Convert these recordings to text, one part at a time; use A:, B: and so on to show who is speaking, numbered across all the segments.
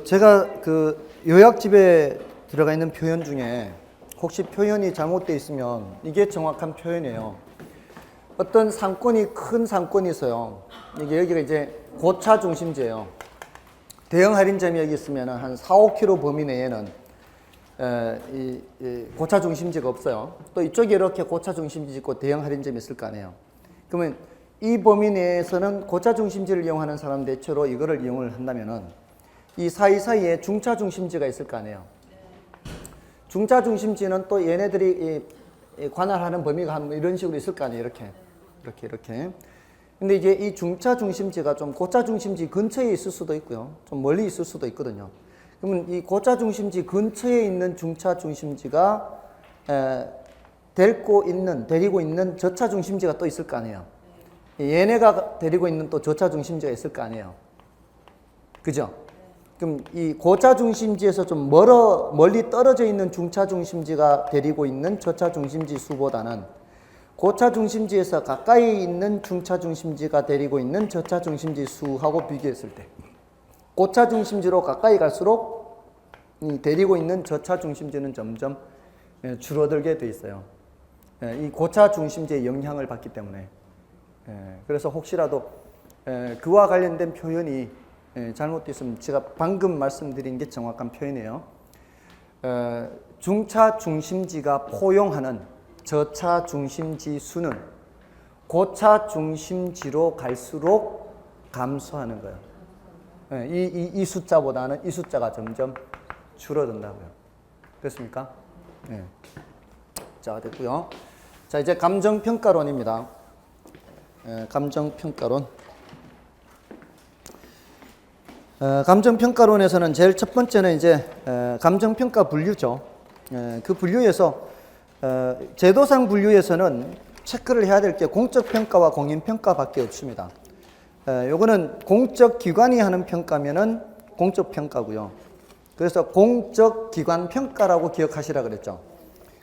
A: 제가 요약집에 들어가 있는 표현 중에 혹시 표현이 잘못되어 있으면 이게 정확한 표현이에요. 어떤 상권이 큰 상권이 있어요. 여기가 이제 고차 중심지예요. 대형 할인점이 여기 있으면 한 4, 5km 범위 내에는 고차 중심지가 없어요. 또 이쪽에 이렇게 고차 중심지 있고 대형 할인점이 있을 거 아니에요. 그러면 이 범위 내에서는 고차 중심지를 이용하는 사람 대체로 이거를 이용을 한다면은 이 사이사이에 중차 중심지가 있을 거 아니에요. 중차 중심지는 또 얘네들이 관할하는 범위가 한 이런 식으로 있을 거 아니에요. 이렇게. 근데 이제 이 중차 중심지가 좀 고차 중심지 근처에 있을 수도 있고요. 좀 멀리 있을 수도 있거든요. 그러면 이 고차 중심지 근처에 있는 중차 중심지가 데리고 있는 저차 중심지가 또 있을 거 아니에요. 얘네가 데리고 있는 또 저차 중심지가 있을 거 아니에요. 그죠? 그럼 이 고차 중심지에서 좀 멀리 떨어져 있는 중차 중심지가 데리고 있는 저차 중심지 수보다는 고차 중심지에서 가까이 있는 중차 중심지가 데리고 있는 저차 중심지 수하고 비교했을 때 고차 중심지로 가까이 갈수록 데리고 있는 저차 중심지는 점점 줄어들게 돼 있어요. 이 고차 중심지의 영향을 받기 때문에. 그래서 혹시라도 그와 관련된 표현이 잘못됐으면 제가 방금 말씀드린 게 정확한 표현이에요. 중차 중심지가 포용하는 저차 중심지 수는 고차 중심지로 갈수록 감소하는 거예요. 이 숫자보다는 이 숫자가 점점 줄어든다고요. 됐습니까? 네. 자, 됐고요. 자, 이제 감정평가론입니다. 감정평가론. 감정평가론에서는 제일 첫 번째는 이제 감정평가 분류죠. 그 분류에서 제도상 분류에서는 체크를 해야 될 게 공적평가와 공인평가밖에 없습니다. 요거는 공적기관이 하는 평가면은 공적평가고요. 그래서 공적기관 평가라고 기억하시라 그랬죠.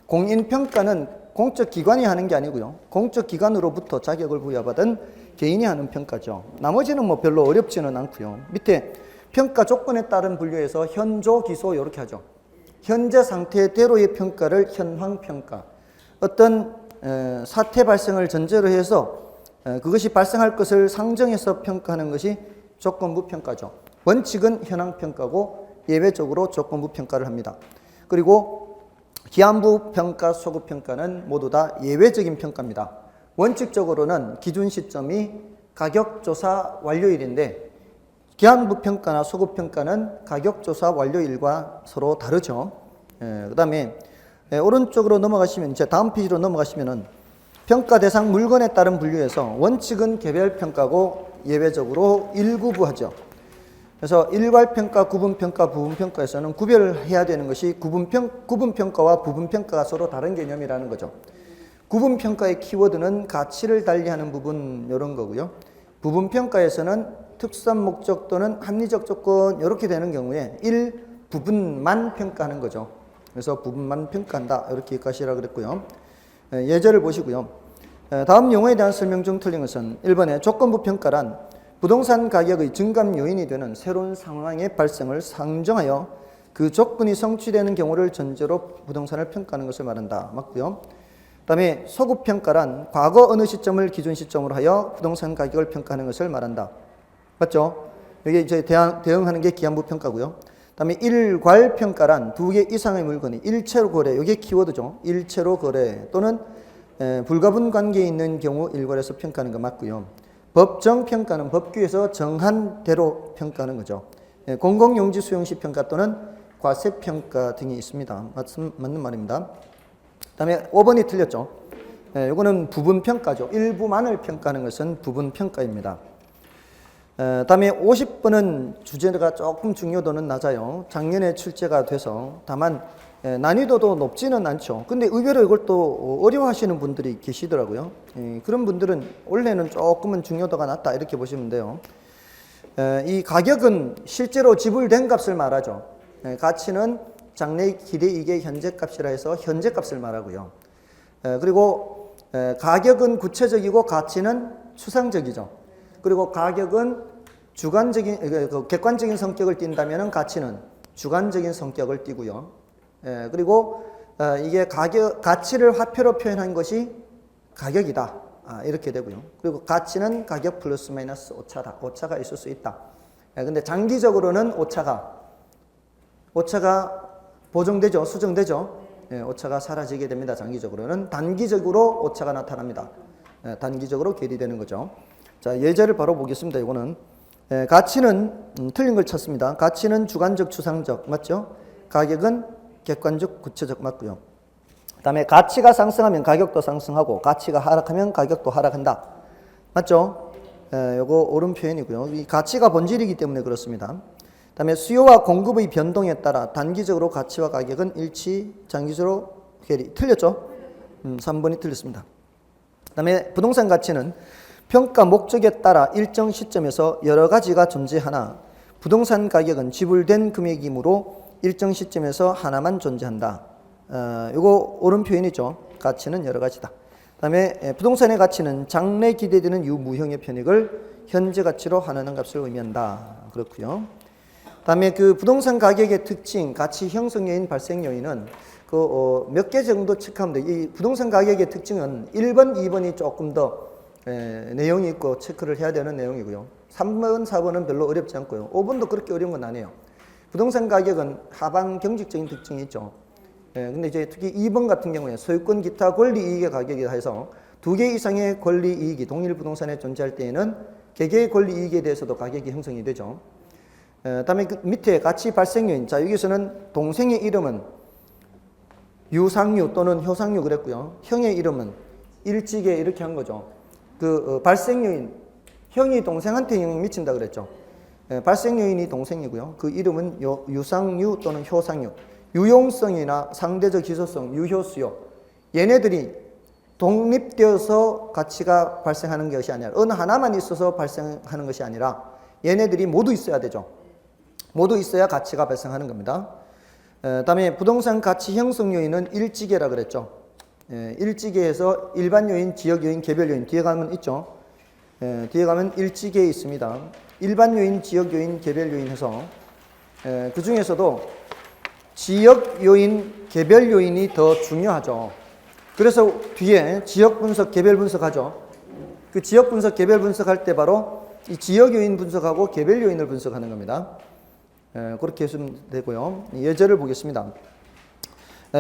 A: 공인평가는 공적기관이 하는 게 아니고요. 공적기관으로부터 자격을 부여받은 개인이 하는 평가죠. 나머지는 뭐 별로 어렵지는 않고요. 밑에 평가 조건에 따른 분류에서 현조, 기소 이렇게 하죠. 현재 상태대로의 평가를 현황평가. 어떤 사태 발생을 전제로 해서 그것이 발생할 것을 상정해서 평가하는 것이 조건부 평가죠. 원칙은 현황평가고 예외적으로 조건부 평가를 합니다. 그리고 기한부 평가, 소급 평가는 모두 다 예외적인 평가입니다. 원칙적으로는 기준 시점이 가격조사 완료일인데 기한부 평가나 소급 평가는 가격조사 완료일과 서로 다르죠. 그 다음에 오른쪽으로 넘어가시면 이제 다음 페이지로 넘어가시면은 평가 대상 물건에 따른 분류에서 원칙은 개별 평가고 예외적으로 일구부하죠. 그래서 일괄평가, 구분평가, 부분평가에서는 구별해야 되는 것이 구분평가와 부분평가가 서로 다른 개념이라는 거죠. 구분평가의 키워드는 가치를 달리하는 부분 이런 거고요. 부분평가에서는 특수한 목적 또는 합리적 조건 이렇게 되는 경우에 일부분만 평가하는 거죠. 그래서 부분만 평가한다 이렇게 기억하시라 그랬고요. 예제를 보시고요. 다음 용어에 대한 설명 중 틀린 것은 1번에 조건부 평가란 부동산 가격의 증감 요인이 되는 새로운 상황의 발생을 상정하여 그 조건이 성취되는 경우를 전제로 부동산을 평가하는 것을 말한다. 맞고요. 그 다음에 소급평가란 과거 어느 시점을 기준 시점으로 하여 부동산 가격을 평가하는 것을 말한다. 맞죠? 여기 이제 대응하는 게 기한부 평가고요. 그 다음에 일괄평가란 두 개 이상의 물건이 일체로 거래, 이게 키워드죠. 일체로 거래 또는 불가분 관계에 있는 경우 일괄해서 평가하는 거 맞고요. 법정평가는 법규에서 정한 대로 평가하는 거죠. 공공용지 수용시 평가 또는 과세평가 등이 있습니다. 맞는 말입니다. 그 다음에 5번이 틀렸죠. 이거는 부분평가죠. 일부만을 평가하는 것은 부분평가입니다. 다음에 50번은 주제가 조금 중요도는 낮아요. 작년에 출제가 돼서 다만 난이도도 높지는 않죠. 근데 의외로 이걸 또 어려워하시는 분들이 계시더라고요. 그런 분들은 원래는 조금은 중요도가 낮다 이렇게 보시면 돼요. 이 가격은 실제로 지불된 값을 말하죠. 가치는 장래 기대이익의 현재값이라 해서 현재값을 말하고요. 그리고 가격은 구체적이고 가치는 추상적이죠. 그리고 가격은 객관적인 성격을 띈다면 가치는 주관적인 성격을 띠고요. 그리고 이게 가치를 화폐로 표현한 것이 가격이다. 이렇게 되고요. 그리고 가치는 가격 플러스 마이너스 오차다. 오차가 있을 수 있다. 근데 장기적으로는 오차가 보정되죠. 수정되죠. 오차가 사라지게 됩니다. 장기적으로는. 단기적으로 오차가 나타납니다. 단기적으로 괴리되는 거죠. 자, 예제를 바로 보겠습니다. 이거는 가치는 틀린 걸 찾습니다. 가치는 주관적, 추상적 맞죠? 가격은 객관적, 구체적 맞고요. 그다음에 가치가 상승하면 가격도 상승하고 가치가 하락하면 가격도 하락한다. 맞죠? 요거 옳은 표현이고요. 이 가치가 본질이기 때문에 그렇습니다. 그다음에 수요와 공급의 변동에 따라 단기적으로 가치와 가격은 일치, 장기적으로 괴리. 틀렸죠? 3번이 틀렸습니다. 그다음에 부동산 가치는 평가 목적에 따라 일정 시점에서 여러 가지가 존재하나 부동산 가격은 지불된 금액이므로 일정 시점에서 하나만 존재한다. 이거 옳은 표현이죠. 가치는 여러 가지다. 그다음에 부동산의 가치는 장래 기대되는 유무형의 편익을 현재 가치로 환원하는 값을 의미한다. 그렇고요. 그다음에 그 부동산 가격의 특징, 가치 형성 요인, 발생 요인은 몇 개 정도 체크하면 돼요. 이 부동산 가격의 특징은 1번, 2번이 조금 더 내용이 있고 체크를 해야 되는 내용이고요. 3번, 4번은 별로 어렵지 않고요. 5번도 그렇게 어려운 건 아니에요. 부동산 가격은 하방 경직적인 특징이 있죠. 근데 이제 특히 2번 같은 경우에 소유권 기타 권리 이익의 가격이라 해서 2개 이상의 권리 이익이 동일 부동산에 존재할 때에는 개개의 권리 이익에 대해서도 가격이 형성이 되죠. 다음에 그 밑에 가치 발생 요인. 자, 여기서는 동생의 이름은 유상유 또는 효상유 그랬고요. 형의 이름은 일찍에 이렇게 한 거죠. 발생 요인. 형이 동생한테 영향 미친다 그랬죠. 발생 요인이 동생이고요. 그 이름은 유상유 또는 효상유. 유용성이나 상대적 희소성, 유효수요. 얘네들이 독립되어서 가치가 발생하는 것이 아니라 어느 하나만 있어서 발생하는 것이 아니라 얘네들이 모두 있어야 되죠. 모두 있어야 가치가 발생하는 겁니다. 다음에 부동산 가치 형성 요인은 일지계라 그랬죠. 일지계에서 일반 요인, 지역 요인, 개별 요인 뒤에 가면 있죠. 뒤에 가면 일지계에 있습니다. 일반 요인, 지역 요인, 개별 요인 해서 그 중에서도 지역 요인, 개별 요인이 더 중요하죠. 그래서 뒤에 지역 분석, 개별 분석하죠. 그 지역 분석, 개별 분석할 때 바로 이 지역 요인 분석하고 개별 요인을 분석하는 겁니다. 그렇게 해주면 되고요. 예제를 보겠습니다.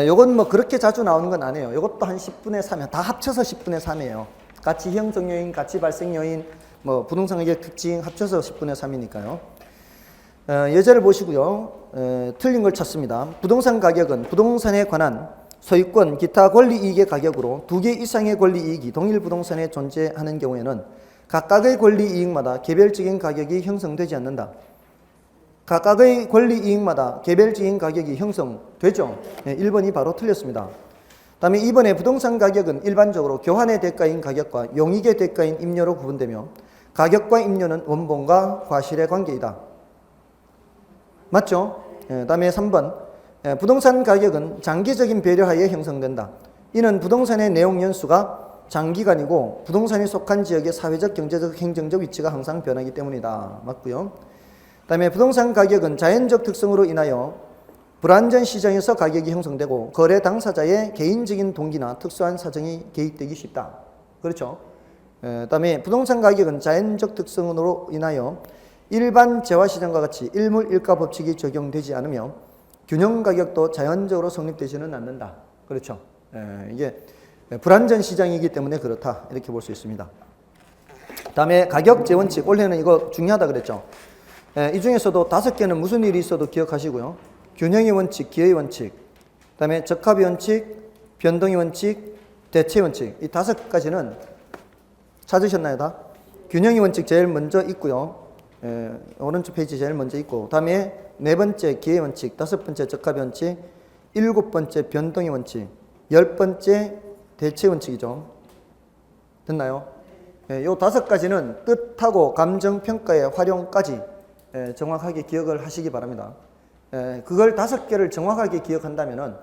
A: 요건 뭐 그렇게 자주 나오는 건 아니에요. 요것도 한 10분의 3이에요. 다 합쳐서 10분의 3이에요. 가치 형성 요인, 가치 발생 요인, 뭐 부동산 가격 특징 합쳐서 10분의 3이니까요. 예제를 보시고요. 틀린 걸 찾습니다. 부동산 가격은 부동산에 관한 소유권, 기타 권리 이익의 가격으로 2개 이상의 권리 이익이 동일 부동산에 존재하는 경우에는 각각의 권리 이익마다 개별적인 가격이 형성되지 않는다. 각각의 권리 이익마다 개별적인 가격이 형성되죠. 1번이 바로 틀렸습니다. 다음에 2번에 부동산 가격은 일반적으로 교환의 대가인 가격과 용익의 대가인 임료로 구분되며 가격과 임료는 원본과 과실의 관계이다. 맞죠? 다음에 3번 부동산 가격은 장기적인 배려하에 형성된다. 이는 부동산의 내용 연수가 장기간이고 부동산이 속한 지역의 사회적, 경제적, 행정적 위치가 항상 변하기 때문이다. 맞고요. 다음에 부동산 가격은 자연적 특성으로 인하여 불안전 시장에서 가격이 형성되고 거래 당사자의 개인적인 동기나 특수한 사정이 개입되기 쉽다. 그렇죠? 다음에 부동산 가격은 자연적 특성으로 인하여 일반 재화시장과 같이 일물 일가 법칙이 적용되지 않으며 균형 가격도 자연적으로 성립되지는 않는다. 그렇죠? 이게 불안전 시장이기 때문에 그렇다. 이렇게 볼 수 있습니다. 다음에 가격 재원칙. 원래는 이거 중요하다 그랬죠. 이 중에서도 5개는 무슨 일이 있어도 기억하시고요. 균형의 원칙, 기회의 원칙, 그다음에 적합의 원칙, 변동의 원칙, 대체의 원칙. 이 5가지는 찾으셨나요, 다? 균형의 원칙 제일 먼저 있고요. 오른쪽 페이지 제일 먼저 있고, 다음에 4번째 기회의 원칙, 5번째 적합의 원칙, 7번째 변동의 원칙, 10번째 대체의 원칙이죠. 됐나요? 요 5가지는 뜻하고 감정 평가의 활용까지 정확하게 기억을 하시기 바랍니다. 그걸 5개를 정확하게 기억한다면은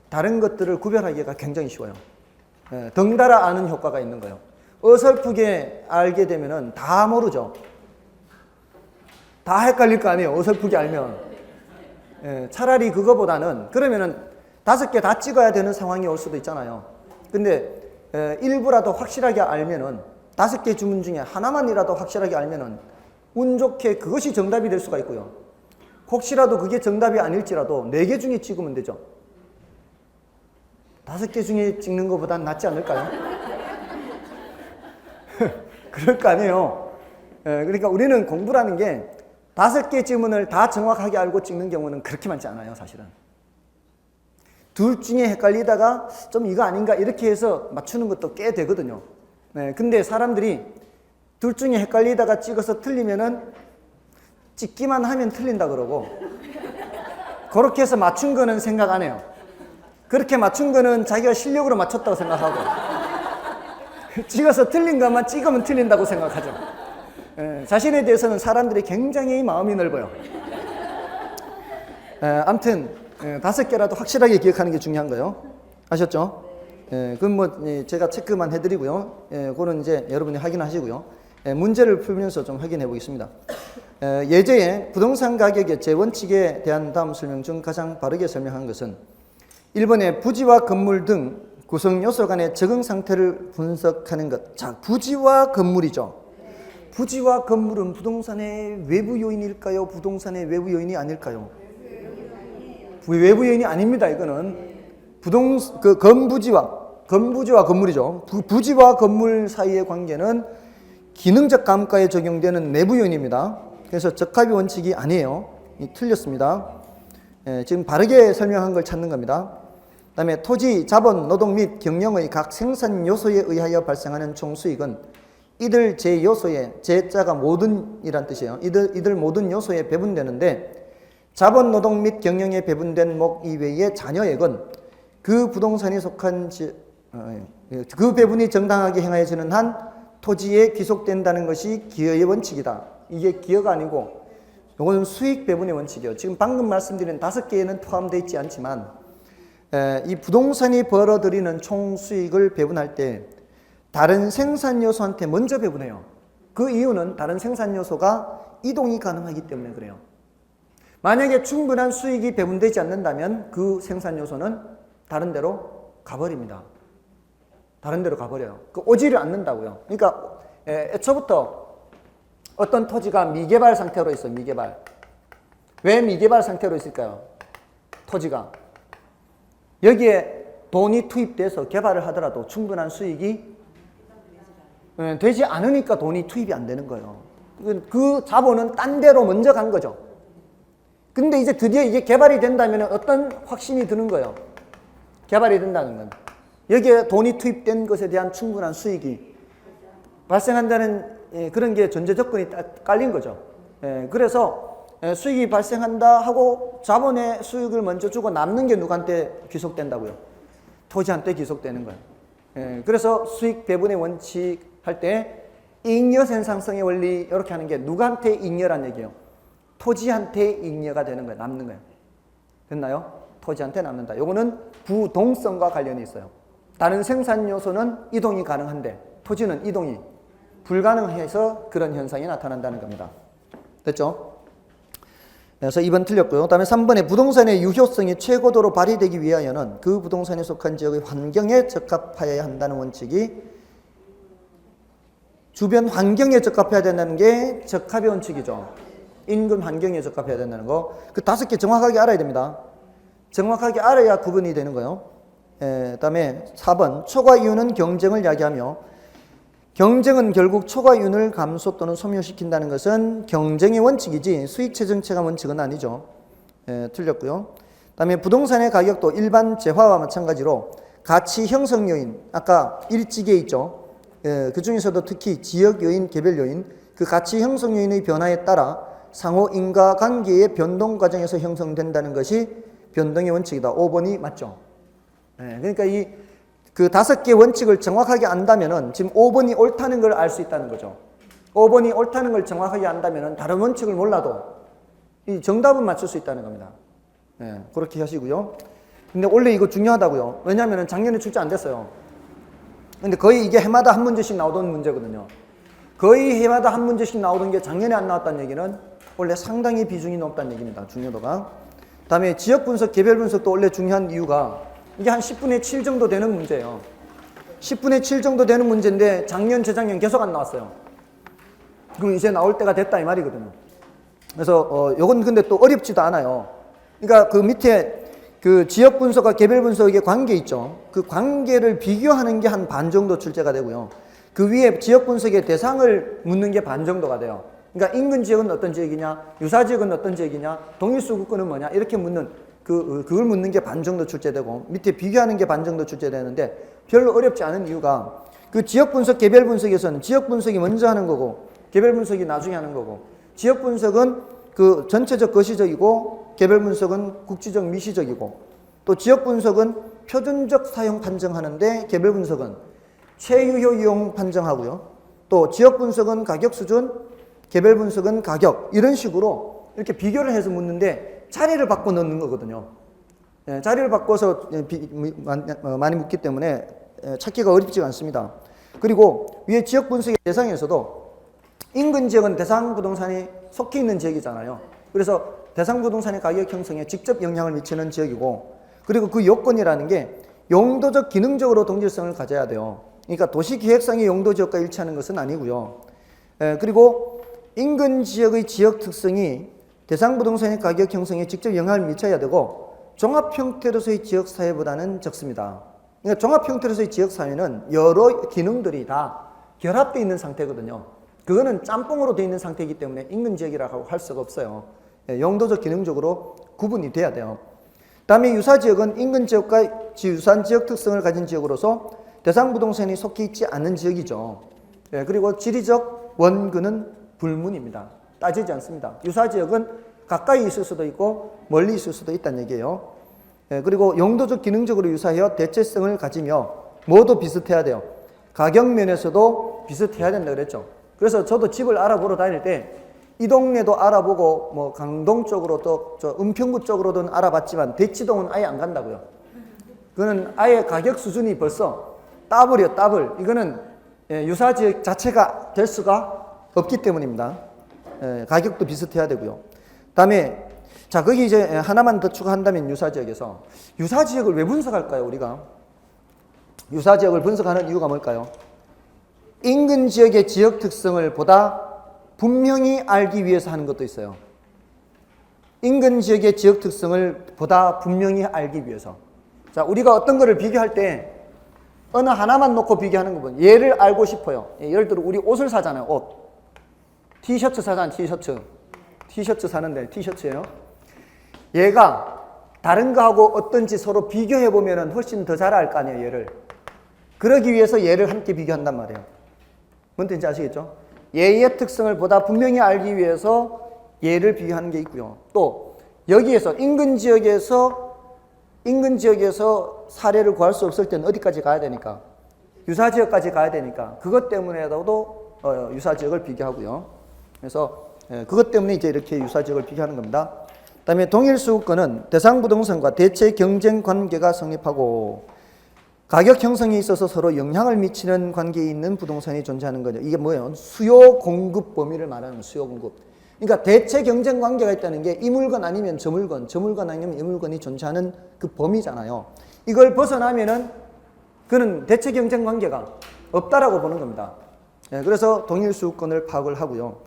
A: 다른 것들을 구별하기가 굉장히 쉬워요. 덩달아 아는 효과가 있는 거예요. 어설프게 알게 되면은 다 모르죠. 다 헷갈릴 거 아니에요. 어설프게 알면. 예, 차라리 그거보다는 그러면은 5개 다 찍어야 되는 상황이 올 수도 있잖아요. 근데 일부라도 확실하게 알면은 5개 주문 중에 하나만이라도 확실하게 알면은 운 좋게 그것이 정답이 될 수가 있고요. 혹시라도 그게 정답이 아닐지라도 4개 중에 찍으면 되죠. 5개 중에 찍는 것보단 낫지 않을까요? 그럴 거 아니에요. 그러니까 우리는 공부라는 게 5개 지문을 다 정확하게 알고 찍는 경우는 그렇게 많지 않아요, 사실은. 둘 중에 헷갈리다가 좀 이거 아닌가 이렇게 해서 맞추는 것도 꽤 되거든요. 근데 사람들이 둘 중에 헷갈리다가 찍어서 틀리면은 찍기만 하면 틀린다 그러고, 그렇게 해서 맞춘 거는 생각 안 해요. 그렇게 맞춘 거는 자기가 실력으로 맞췄다고 생각하고, 찍어서 틀린 것만 찍으면 틀린다고 생각하죠. 자신에 대해서는 사람들이 굉장히 마음이 넓어요. 아무튼 5개라도 확실하게 기억하는 게 중요한 거예요. 아셨죠? 그건 뭐 제가 체크만 해드리고요. 그거는 이제 여러분이 확인하시고요. 문제를 풀면서 좀 확인해 보겠습니다. 예제에 부동산 가격의 재원칙에 대한 다음 설명 중 가장 바르게 설명한 것은 1번에 부지와 건물 등 구성 요소 간의 적응 상태를 분석하는 것. 자, 부지와 건물이죠. 부지와 건물은 부동산의 외부 요인일까요? 부동산의 외부 요인이 아닐까요? 외부 요인이 아닙니다. 이거는 건부지와 건물이죠. 부지와 건물 사이의 관계는 기능적 감가에 적용되는 내부 요인입니다. 그래서 적합의 원칙이 아니에요. 틀렸습니다. 지금 바르게 설명한 걸 찾는 겁니다. 그 다음에 토지, 자본, 노동 및 경영의 각 생산 요소에 의하여 발생하는 총수익은 이들 제요소에, 제자가 모든이란 뜻이에요. 이들 모든 요소에 배분되는데 자본, 노동 및 경영에 배분된 목 이외의 잔여액은 그 부동산이 속한 그 배분이 정당하게 행하여지는 한 토지에 귀속된다는 것이 기여의 원칙이다. 이게 기여가 아니고 이거는 수익 배분의 원칙이에요. 지금 방금 말씀드린 5개에는 포함되어 있지 않지만 이 부동산이 벌어들이는 총 수익을 배분할 때 다른 생산 요소한테 먼저 배분해요. 그 이유는 다른 생산 요소가 이동이 가능하기 때문에 그래요. 만약에 충분한 수익이 배분되지 않는다면 그 생산 요소는 다른 데로 가버립니다. 다른 데로 가버려요. 오지를 않는다고요. 그러니까 애초부터 어떤 토지가 미개발 상태로 있어요. 미개발. 왜 미개발 상태로 있을까요? 토지가. 여기에 돈이 투입돼서 개발을 하더라도 충분한 수익이 되지 않으니까 돈이 투입이 안 되는 거예요. 그 자본은 딴 데로 먼저 간 거죠. 근데 이제 드디어 이게 개발이 된다면 어떤 확신이 드는 거예요. 개발이 된다는 건. 여기에 돈이 투입된 것에 대한 충분한 수익이 발생한다는 그런 게 전제 조건이 깔린 거죠. 그래서 수익이 발생한다 하고 자본의 수익을 먼저 주고 남는 게 누구한테 귀속된다고요? 토지한테 귀속되는 거예요. 그래서 수익 배분의 원칙 할 때 잉여 생산성의 원리 이렇게 하는 게 누구한테 잉여란 얘기예요? 토지한테 잉여가 되는 거예요. 남는 거예요. 됐나요? 토지한테 남는다. 요거는 부동성과 관련이 있어요. 다른 생산 요소는 이동이 가능한데 토지는 이동이 불가능해서 그런 현상이 나타난다는 겁니다. 됐죠? 그래서 2번 틀렸고요. 그 다음에 3번에 부동산의 유효성이 최고도로 발휘되기 위하여는 그 부동산에 속한 지역의 환경에 적합하여야 한다는 원칙이 주변 환경에 적합해야 된다는 게 적합의 원칙이죠. 인근 환경에 적합해야 된다는 거. 그 5개 정확하게 알아야 됩니다. 정확하게 알아야 구분이 되는 거예요. 그 다음에 4번 초과 이윤은 경쟁을 야기하며 경쟁은 결국 초과 이윤을 감소 또는 소멸시킨다는 것은 경쟁의 원칙이지 수익체 정체감 원칙은 아니죠. 틀렸고요. 그 다음에 부동산의 가격도 일반 재화와 마찬가지로 가치 형성 요인, 아까 일지계에 있죠. 그 중에서도 특히 지역 요인, 개별 요인, 그 가치 형성 요인의 변화에 따라 상호 인과관계의 변동 과정에서 형성된다는 것이 변동의 원칙이다. 5번이 맞죠. 그러니까 그 5개 원칙을 정확하게 안다면은 지금 5번이 옳다는 걸 알 수 있다는 거죠. 5번이 옳다는 걸 정확하게 안다면은 다른 원칙을 몰라도 이 정답은 맞출 수 있다는 겁니다. 그렇게 하시고요. 근데 원래 이거 중요하다고요. 왜냐하면 작년에 출제 안 됐어요. 근데 거의 이게 해마다 한 문제씩 나오던 문제거든요. 거의 해마다 한 문제씩 나오던 게 작년에 안 나왔다는 얘기는 원래 상당히 비중이 높다는 얘기입니다. 중요도가. 다음에 지역 분석, 개별 분석도 원래 중요한 이유가 이게 한 10분의 7 정도 되는 문제예요. 10분의 7 정도 되는 문제인데 작년, 재작년 계속 안 나왔어요. 그럼 이제 나올 때가 됐다 이 말이거든요. 그래서 요건 근데 또 어렵지도 않아요. 그러니까 그 밑에 그 지역 분석과 개별 분석의 관계 있죠. 그 관계를 비교하는 게 한 반 정도 출제가 되고요. 그 위에 지역 분석의 대상을 묻는 게 반 정도가 돼요. 그러니까 인근 지역은 어떤 지역이냐, 유사 지역은 어떤 지역이냐, 동일 수급권은 뭐냐 이렇게 묻는 그걸 묻는 게 반 정도 출제되고 밑에 비교하는 게 반 정도 출제되는데 별로 어렵지 않은 이유가 그 지역 분석, 개별 분석에서는 지역 분석이 먼저 하는 거고 개별 분석이 나중에 하는 거고 지역 분석은 그 전체적 거시적이고 개별 분석은 국지적 미시적이고 또 지역 분석은 표준적 사용 판정하는데 개별 분석은 최유효 이용 판정하고요. 또 지역 분석은 가격 수준, 개별 분석은 가격 이런 식으로 이렇게 비교를 해서 묻는데 자리를 바꿔 넣는 거거든요. 자리를 바꿔서 많이 묻기 때문에 찾기가 어렵지 않습니다. 그리고 위에 지역 분석의 대상에서도 인근 지역은 대상 부동산이 속해 있는 지역이잖아요. 그래서 대상 부동산의 가격 형성에 직접 영향을 미치는 지역이고 그리고 그 요건이라는 게 용도적 기능적으로 동질성을 가져야 돼요. 그러니까 도시기획상의 용도 지역과 일치하는 것은 아니고요. 그리고 인근 지역의 지역 특성이 대상 부동산의 가격 형성에 직접 영향을 미쳐야 되고 종합 형태로서의 지역 사회보다는 적습니다. 그러니까 종합 형태로서의 지역 사회는 여러 기능들이 다 결합되어 있는 상태거든요. 그거는 짬뽕으로 되어 있는 상태이기 때문에 인근 지역이라고 할 수가 없어요. 용도적 기능적으로 구분이 돼야 돼요. 다음에 유사 지역은 인근 지역과 유사한 지역 특성을 가진 지역으로서 대상 부동산이 속해 있지 않는 지역이죠. 그리고 지리적 원근은 불문입니다. 따지지 않습니다. 유사 지역은 가까이 있을 수도 있고 멀리 있을 수도 있다는 얘기예요. 그리고 용도적 기능적으로 유사하여 대체성을 가지며 모두 비슷해야 돼요. 가격 면에서도 비슷해야 된다 그랬죠. 그래서 저도 집을 알아보러 다닐 때 이 동네도 알아보고 뭐 강동 쪽으로 또 저 은평구 쪽으로도 알아봤지만 대치동은 아예 안 간다고요. 그거는 아예 가격 수준이 벌써 더블이요, 더블. 이거는 유사 지역 자체가 될 수가 없기 때문입니다. 가격도 비슷해야 되고요. 다음에 자 거기 이제 하나만 더 추가한다면 유사 지역에서 유사 지역을 왜 분석할까요? 우리가 유사 지역을 분석하는 이유가 뭘까요? 인근 지역의 지역 특성을 보다 분명히 알기 위해서 하는 것도 있어요. 인근 지역의 지역 특성을 보다 분명히 알기 위해서. 자, 우리가 어떤 거를 비교할 때 어느 하나만 놓고 비교하는 거면 얘를 알고 싶어요. 예를 들어 우리 옷을 사잖아요. 옷. 티셔츠 사잖아요. 티셔츠 사는데 티셔츠예요. 얘가 다른 거하고 어떤지 서로 비교해 보면 훨씬 더 잘 알 거 아니에요. 얘를. 그러기 위해서 얘를 함께 비교한단 말이에요. 뭔 뜻인지 아시겠죠? 얘의 특성을 보다 분명히 알기 위해서 얘를 비교하는 게 있고요. 또 여기에서 인근 지역에서 사례를 구할 수 없을 때는 어디까지 가야 되니까? 유사 지역까지 가야 되니까 그것 때문에도 유사 지역을 비교하고요. 그래서 그것 때문에 이제 이렇게 유사 지역을 비교하는 겁니다. 그다음에 동일 수급권은 대상 부동산과 대체 경쟁 관계가 성립하고 가격 형성에 있어서 서로 영향을 미치는 관계에 있는 부동산이 존재하는 거죠. 이게 뭐예요? 수요 공급 범위를 말하는 거예요. 수요 공급. 그러니까 대체 경쟁 관계가 있다는 게 이 물건 아니면 저 물건, 저 물건 아니면 이 물건이 존재하는 그 범위잖아요. 이걸 벗어나면은 그는 대체 경쟁 관계가 없다라고 보는 겁니다. 그래서 동일 수급권을 파악을 하고요.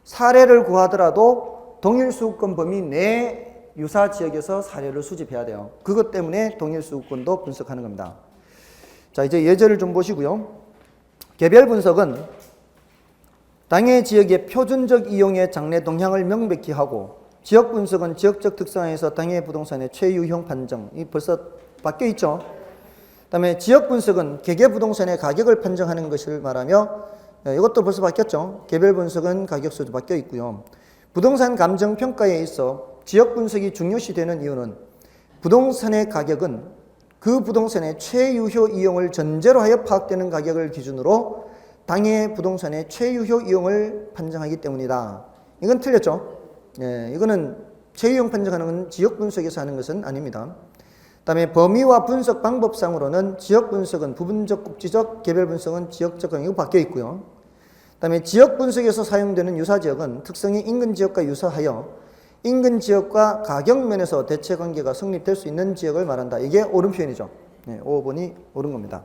A: 사례를 구하더라도 동일 수급권 범위 내 유사 지역에서 사례를 수집해야 돼요. 그것 때문에 동일 수급권도 분석하는 겁니다. 자, 이제 예제를 좀 보시고요. 개별 분석은 당해 지역의 표준적 이용의 장래 동향을 명백히 하고 지역 분석은 지역적 특성에서 당해 부동산의 최유형 판정. 이 벌써 바뀌어 있죠. 그다음에 지역 분석은 개개 부동산의 가격을 판정하는 것을 말하며 이것도 벌써 바뀌었죠. 개별 분석은 가격 수도 바뀌어 있고요. 부동산 감정 평가에 있어 지역 분석이 중요시 되는 이유는 부동산의 가격은 그 부동산의 최유효 이용을 전제로 하여 파악되는 가격을 기준으로 당해 부동산의 최유효 이용을 판정하기 때문이다. 이건 틀렸죠? 이거는 최유용 판정하는 건 지역 분석에서 하는 것은 아닙니다. 그다음에 범위와 분석 방법상으로는 지역 분석은 부분적, 국지적, 개별 분석은 지역적 이거 바뀌어 있고요. 그다음에 지역 분석에서 사용되는 유사지역은 특성이 인근 지역과 유사하여 인근 지역과 가격 면에서 대체 관계가 성립될 수 있는 지역을 말한다. 이게 옳은 표현이죠. 네, 5번이 옳은 겁니다.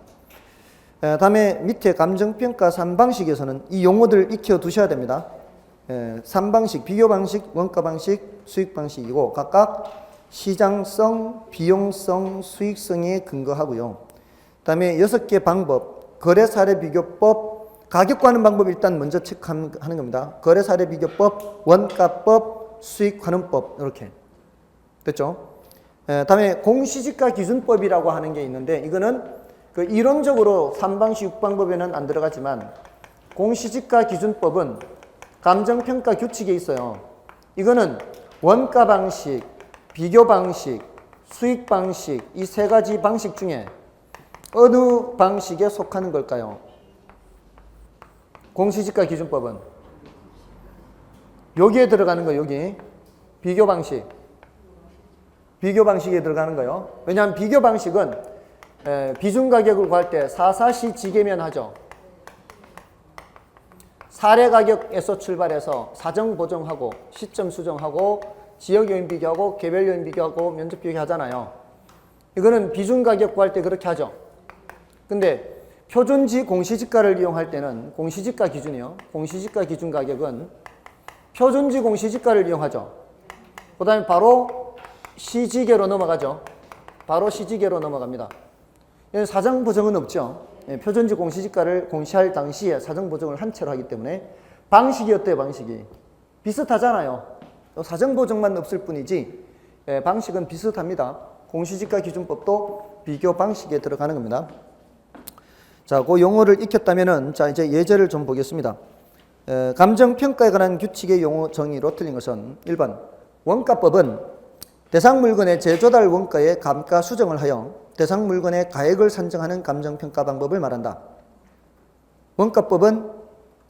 A: 다음에 밑에 감정평가 3방식에서는 이 용어들을 익혀 두셔야 됩니다. 3방식, 비교방식, 원가방식, 수익방식이고 각각 시장성, 비용성, 수익성에 근거하고요. 그 다음에 6개 방법, 거래사례비교법, 가격 구하는 방법 일단 먼저 체크하는 겁니다. 거래사례비교법, 원가법, 수익환원법 이렇게 됐죠? 다음에 공시지가 기준법이라고 하는 게 있는데 이거는 그 이론적으로 3방식 6방법에는 안 들어가지만 공시지가 기준법은 감정평가 규칙에 있어요. 이거는 원가 방식, 비교 방식, 수익 방식 이 세 가지 방식 중에 어느 방식에 속하는 걸까요? 공시지가 기준법은 여기에 들어가는 거예요. 여기 비교 방식, 비교 방식에 들어가는 거예요. 왜냐하면 비교 방식은 비중 가격을 구할 때 사사시 지계면 하죠. 사례 가격에서 출발해서 사정 보정하고 시점 수정하고 지역 요인 비교하고 개별 요인 비교하고 면적 비교 하잖아요. 이거는 비중 가격 구할 때 그렇게 하죠. 근데 표준지 공시지가를 이용할 때는 공시지가 기준이요. 공시지가 기준 가격은 표준지 공시지가를 이용하죠. 그 다음에 바로 시지계로 넘어가죠. 바로 시지계로 넘어갑니다. 사정 보정은 없죠. 표준지 공시지가를 공시할 당시에 사정 보정을 한 채로 하기 때문에 방식이 어때요? 방식이 비슷하잖아요. 사정 보정만 없을 뿐이지 방식은 비슷합니다. 공시지가 기준법도 비교 방식에 들어가는 겁니다. 자, 그 용어를 익혔다면은 자 이제 예제를 좀 보겠습니다. 감정평가에 관한 규칙의 용어 정의로 틀린 것은 1번 원가법은 대상 물건의 재조달 원가의 감가 수정을 하여 대상 물건의 가액을 산정하는 감정평가 방법을 말한다. 원가법은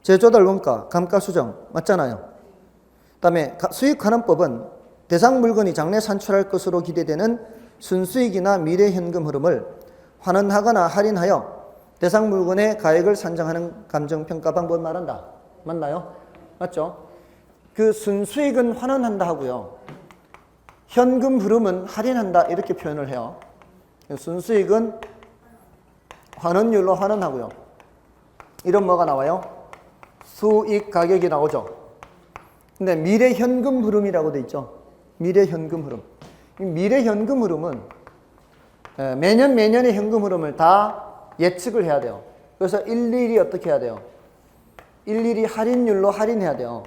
A: 재조달 원가, 감가 수정 맞잖아요. 그 다음에 수익환원법은 대상 물건이 장래 산출할 것으로 기대되는 순수익이나 미래 현금 흐름을 환원하거나 할인하여 대상 물건의 가액을 산정하는 감정평가 방법을 말한다. 맞나요? 맞죠? 그 순수익은 환원한다 하고요. 현금 흐름은 할인한다 이렇게 표현을 해요. 순수익은 환원율로 환원하고요. 이런 뭐가 나와요? 수익 가격이 나오죠. 근데 미래 현금 흐름이라고 돼 있죠. 미래 현금 흐름. 이 미래 현금 흐름은 매년의 현금 흐름을 다 예측을 해야 돼요. 그래서 일일이 어떻게 해야 돼요? 일일이 할인율로 할인해야 돼요.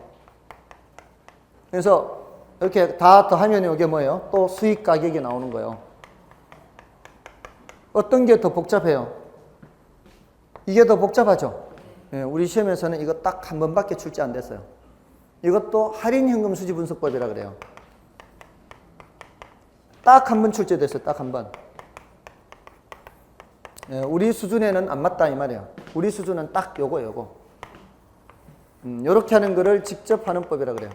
A: 그래서 이렇게 다 더하면 이게 뭐예요? 또 수익 가격이 나오는 거예요. 어떤 게 더 복잡해요? 이게 더 복잡하죠? 우리 시험에서는 이거 딱 한 번밖에 출제 안 됐어요. 이것도 할인 현금 수지 분석법이라 그래요. 딱 한 번 출제됐어요. 딱 한 번. 우리 수준에는 안 맞다 이 말이에요. 우리 수준은 딱 요거. 요렇게 하는 거를 직접 하는 법이라 그래요.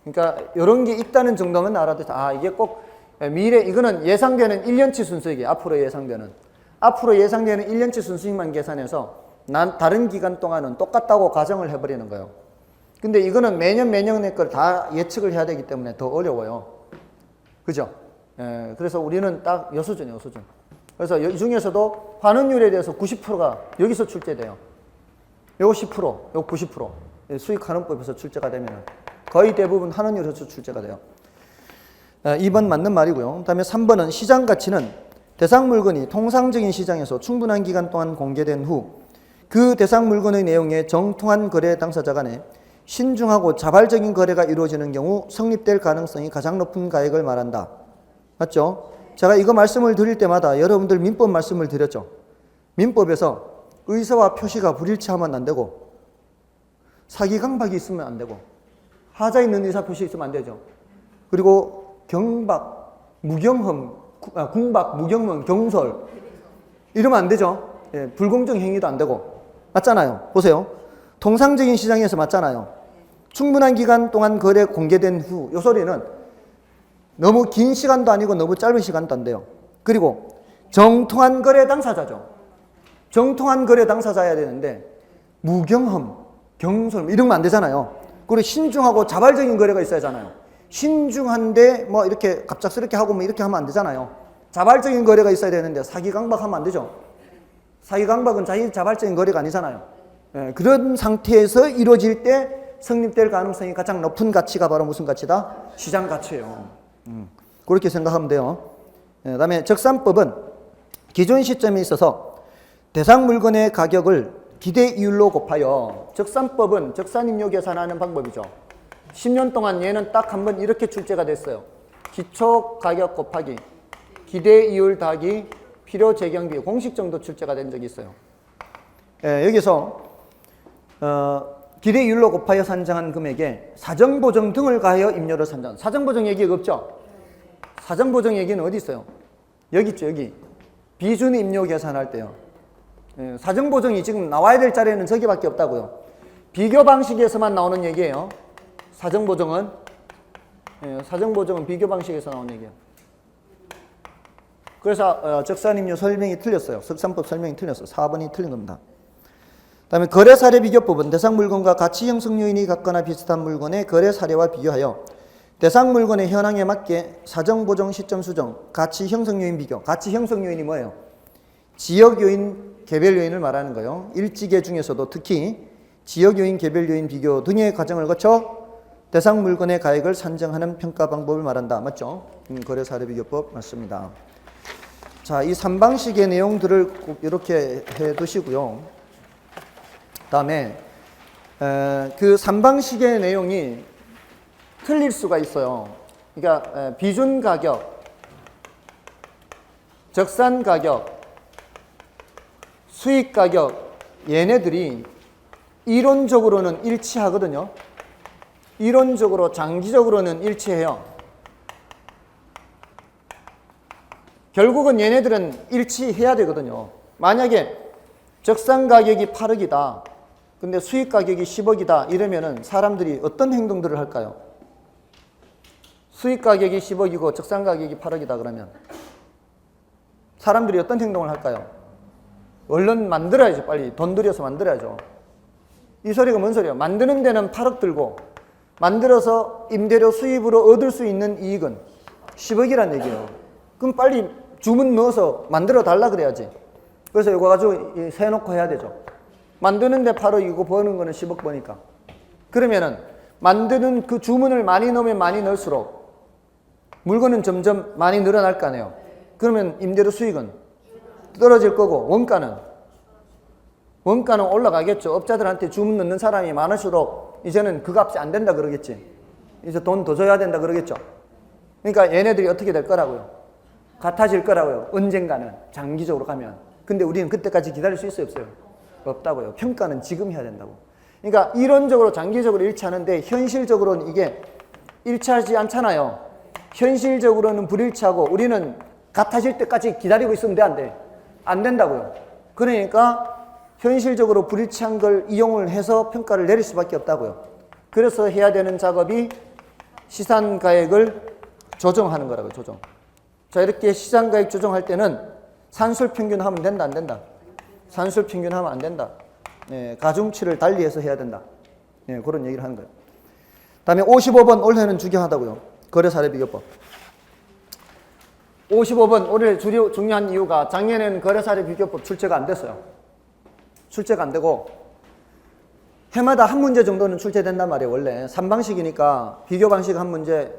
A: 그러니까 이런 게 있다는 정도만 알아도 이게 꼭 미래 이거는 예상되는 1년치 순수익이에요. 앞으로 예상되는 1년치 순수익만 계산해서 다른 기간 동안은 똑같다고 가정을 해버리는 거예요. 근데 이거는 매년의 걸 다 예측을 해야 되기 때문에 더 어려워요. 그죠? 그래서 우리는 딱 요 수준이에요. 수준. 그래서 이 중에서도 환원율에 대해서 90%가 여기서 출제돼요. 요거 10%, 요거 90%. 수익환원법에서 출제가 되면 거의 대부분 환원율에서 출제가 돼요. 2번 맞는 말이고요. 그 다음에 3번은 시장 가치는 대상 물건이 통상적인 시장에서 충분한 기간 동안 공개된 후 그 대상 물건의 내용에 정통한 거래 당사자 간에 신중하고 자발적인 거래가 이루어지는 경우 성립될 가능성이 가장 높은 가액을 말한다. 맞죠? 제가 이거 말씀을 드릴 때마다 여러분들 민법 말씀을 드렸죠. 민법에서 의사와 표시가 불일치하면 안 되고 사기 강박이 있으면 안 되고 하자 있는 의사 표시 있으면 안 되죠. 그리고 경박, 무경험, 궁박, 무경험, 경솔 이러면 안 되죠. 불공정 행위도 안 되고 맞잖아요. 보세요. 통상적인 시장에서 맞잖아요. 충분한 기간 동안 거래 공개된 후 이 소리는 너무 긴 시간도 아니고 너무 짧은 시간도 안 돼요. 그리고 정통한 거래 당사자죠. 정통한 거래 당사자여야 되는데 무경험, 경솔 이러면 안 되잖아요. 그리고 신중하고 자발적인 거래가 있어야 하잖아요. 신중한데 뭐 이렇게 갑작스럽게 하고 뭐 이렇게 하면 안 되잖아요. 자발적인 거래가 있어야 되는데 사기강박하면 안 되죠. 사기강박은 자기 자발적인 거래가 아니잖아요. 예, 그런 상태에서 이루어질 때 성립될 가능성이 가장 높은 가치가 바로 무슨 가치다? 시장 가치예요. 그렇게 생각하면 돼요. 예, 그다음에 적산법은 기존 시점에 있어서 대상 물건의 가격을 기대 이율로 곱하여 적산법은 적산임료 계산하는 방법이죠. 10년 동안 얘는 딱 한 번 이렇게 출제가 됐어요. 기초 가격 곱하기 기대 이율 더하기 필요 재경비 공식 정도 출제가 된 적이 있어요. 예, 여기서 기대 이율로 곱하여 산정한 금액에 사정보정 등을 가하여 임료를 산정. 사정보정 얘기가 없죠? 사정보정 얘기는 어디 있어요? 여기 있죠, 여기. 비준 임료 계산할 때요. 예, 사정보정이 지금 나와야 될 자리에는 저기밖에 없다고요. 비교 방식에서만 나오는 얘기예요. 사정보정은 사정보정은 비교 방식에서 나오는 얘기예요. 그래서 적산임료 설명이 틀렸어요. 적산법 설명이 틀렸어요. 4번이 틀린 겁니다. 그 다음에 거래사례 비교법은 대상 물건과 가치 형성 요인이 같거나 비슷한 물건의 거래 사례와 비교하여 대상 물건의 현황에 맞게 사정 보정 시점 수정 가치 형성 요인 비교. 가치 형성 요인이 뭐예요? 지역 요인 개별 요인을 말하는 거예요. 일지계 중에서도 특히 지역 요인 개별 요인 비교 등의 과정을 거쳐 대상 물건의 가액을 산정하는 평가 방법을 말한다. 맞죠? 거래 사례 비교법 맞습니다. 자, 이 3방식의 내용들을 꼭 이렇게 해 두시고요. 다음에 그 3방식의 내용이 틀릴 수가 있어요. 그러니까 비준 가격, 적산 가격, 수익 가격 얘네들이 이론적으로는 일치하거든요. 이론적으로 장기적으로는 일치해요. 결국은 얘네들은 일치해야 되거든요. 만약에 적산 가격이 8억이다. 근데 수익 가격이 10억이다. 이러면은 사람들이 어떤 행동들을 할까요? 수익 가격이 10억이고 적산 가격이 8억이다 그러면 사람들이 어떤 행동을 할까요? 얼른 만들어야죠. 빨리 돈 들여서 만들어야죠. 이 소리가 뭔 소리야? 만드는 데는 8억 들고 만들어서 임대료 수입으로 얻을 수 있는 이익은 10억이란 얘기예요. 그럼 빨리 주문 넣어서 만들어 달라 그래야지. 그래서 이거 가지고 세놓고 해야 되죠. 만드는데 8억이고 버는 거는 10억 버니까. 그러면은 만드는 그 주문을 많이 넣으면 많이 넣을수록 물건은 점점 많이 늘어날 거 아니에요. 그러면 임대료 수익은 떨어질 거고 원가는 올라가겠죠. 업자들한테 주문 넣는 사람이 많을수록 이제는 그 값이 안 된다 그러겠지. 이제 돈 더 줘야 된다 그러겠죠. 그러니까 얘네들이 어떻게 될 거라고요? 같아질 거라고요. 언젠가는 장기적으로 가면. 근데 우리는 그때까지 기다릴 수 있어요, 없어요? 없다고요. 평가는 지금 해야 된다고. 그러니까 이론적으로 장기적으로 일치하는데 현실적으로는 이게 일치하지 않잖아요. 현실적으로는 불일치하고 우리는 같아질 때까지 기다리고 있으면 돼, 안 돼? 안 된다고요. 그러니까 현실적으로 불일치한 걸 이용을 해서 평가를 내릴 수밖에 없다고요. 그래서 해야 되는 작업이 시산가액을 조정하는 거라고요. 조정. 자, 이렇게 시장가액 조정할 때는 산술평균 하면 된다, 안 된다? 산술평균 하면 안 된다. 예, 가중치를 달리해서 해야 된다. 예, 그런 얘기를 하는 거예요. 다음에 55번 올해는 주경하다고요. 거래사례비교법. 55번 올해 중요한 이유가 작년에는 거래사례비교법 출제가 안 됐어요. 출제가 안 되고 해마다 한 문제 정도는 출제된단 말이에요. 원래 3방식이니까 비교방식 한 문제,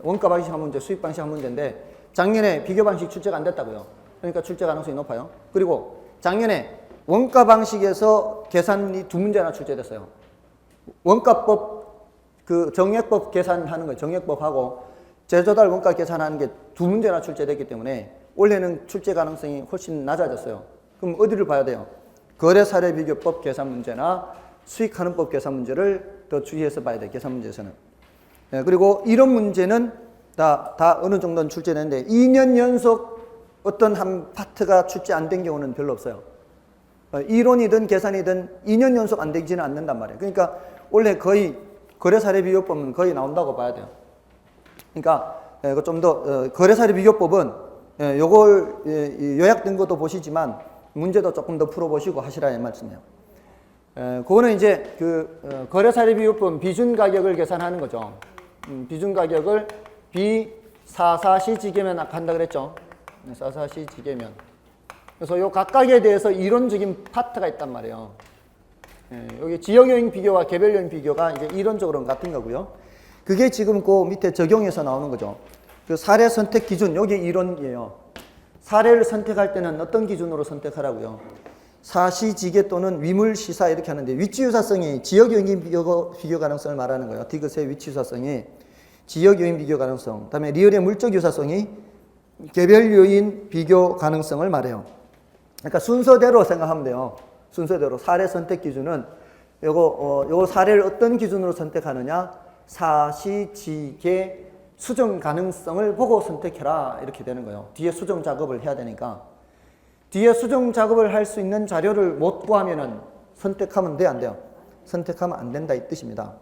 A: 원가방식 한 문제, 수익방식 한 문제인데 작년에 비교방식 출제가 안 됐다고요. 그러니까 출제 가능성이 높아요. 그리고 작년에 원가방식에서 계산이 2문제나 출제됐어요. 원가법, 그 정액법 계산하는 거예요. 정액법하고 제조달 원가 계산하는 게 2문제나 출제됐기 때문에 올해는 출제 가능성이 훨씬 낮아졌어요. 그럼 어디를 봐야 돼요? 거래사례비교법 계산 문제나 수익하는법 계산 문제를 더 주의해서 봐야 돼요. 계산 문제에서는. 네, 그리고 이런 문제는 다 어느 정도는 출제되는데 2년 연속 어떤 한 파트가 출제 안 된 경우는 별로 없어요. 이론이든 계산이든 2년 연속 안 되지는 않는단 말이에요. 그러니까 원래 거의 거래사례비교법은 거의 나온다고 봐야 돼요. 그러니까 좀 더 거래사례비교법은 요걸 요약된 것도 보시지만 문제도 조금 더 풀어보시고 하시라는 말씀이에요. 그거는 이제 거래사례비율법 비준 가격을 계산하는 거죠. 비준 가격을 비사사시지계면 한다 그랬죠. 사사시지계면. 그래서 요 각각에 대해서 이론적인 파트가 있단 말이에요. 여기 지역요인 비교와 개별요인 비교가 이제 이론적으로는 같은 거고요. 그게 지금 그 밑에 적용해서 나오는 거죠. 그 사례 선택 기준, 여기 이론이에요. 사례를 선택할 때는 어떤 기준으로 선택하라고요? 사시지계 또는 위물시사 이렇게 하는데 위치유사성이 지역요인 비교 가능성을 말하는 거예요. 디귿의 위치유사성이 지역요인 비교 가능성, 그다음에 리을의 물적 유사성이 개별요인 비교 가능성을 말해요. 그러니까 순서대로 생각하면 돼요. 순서대로 사례 선택 기준은 요거 사례를 어떤 기준으로 선택하느냐? 사시지계 수정 가능성을 보고 선택해라 이렇게 되는 거예요. 뒤에 수정 작업을 해야 되니까. 뒤에 수정 작업을 할 수 있는 자료를 못 구하면은 선택하면 돼, 안 돼요? 선택하면 안 된다 이 뜻입니다.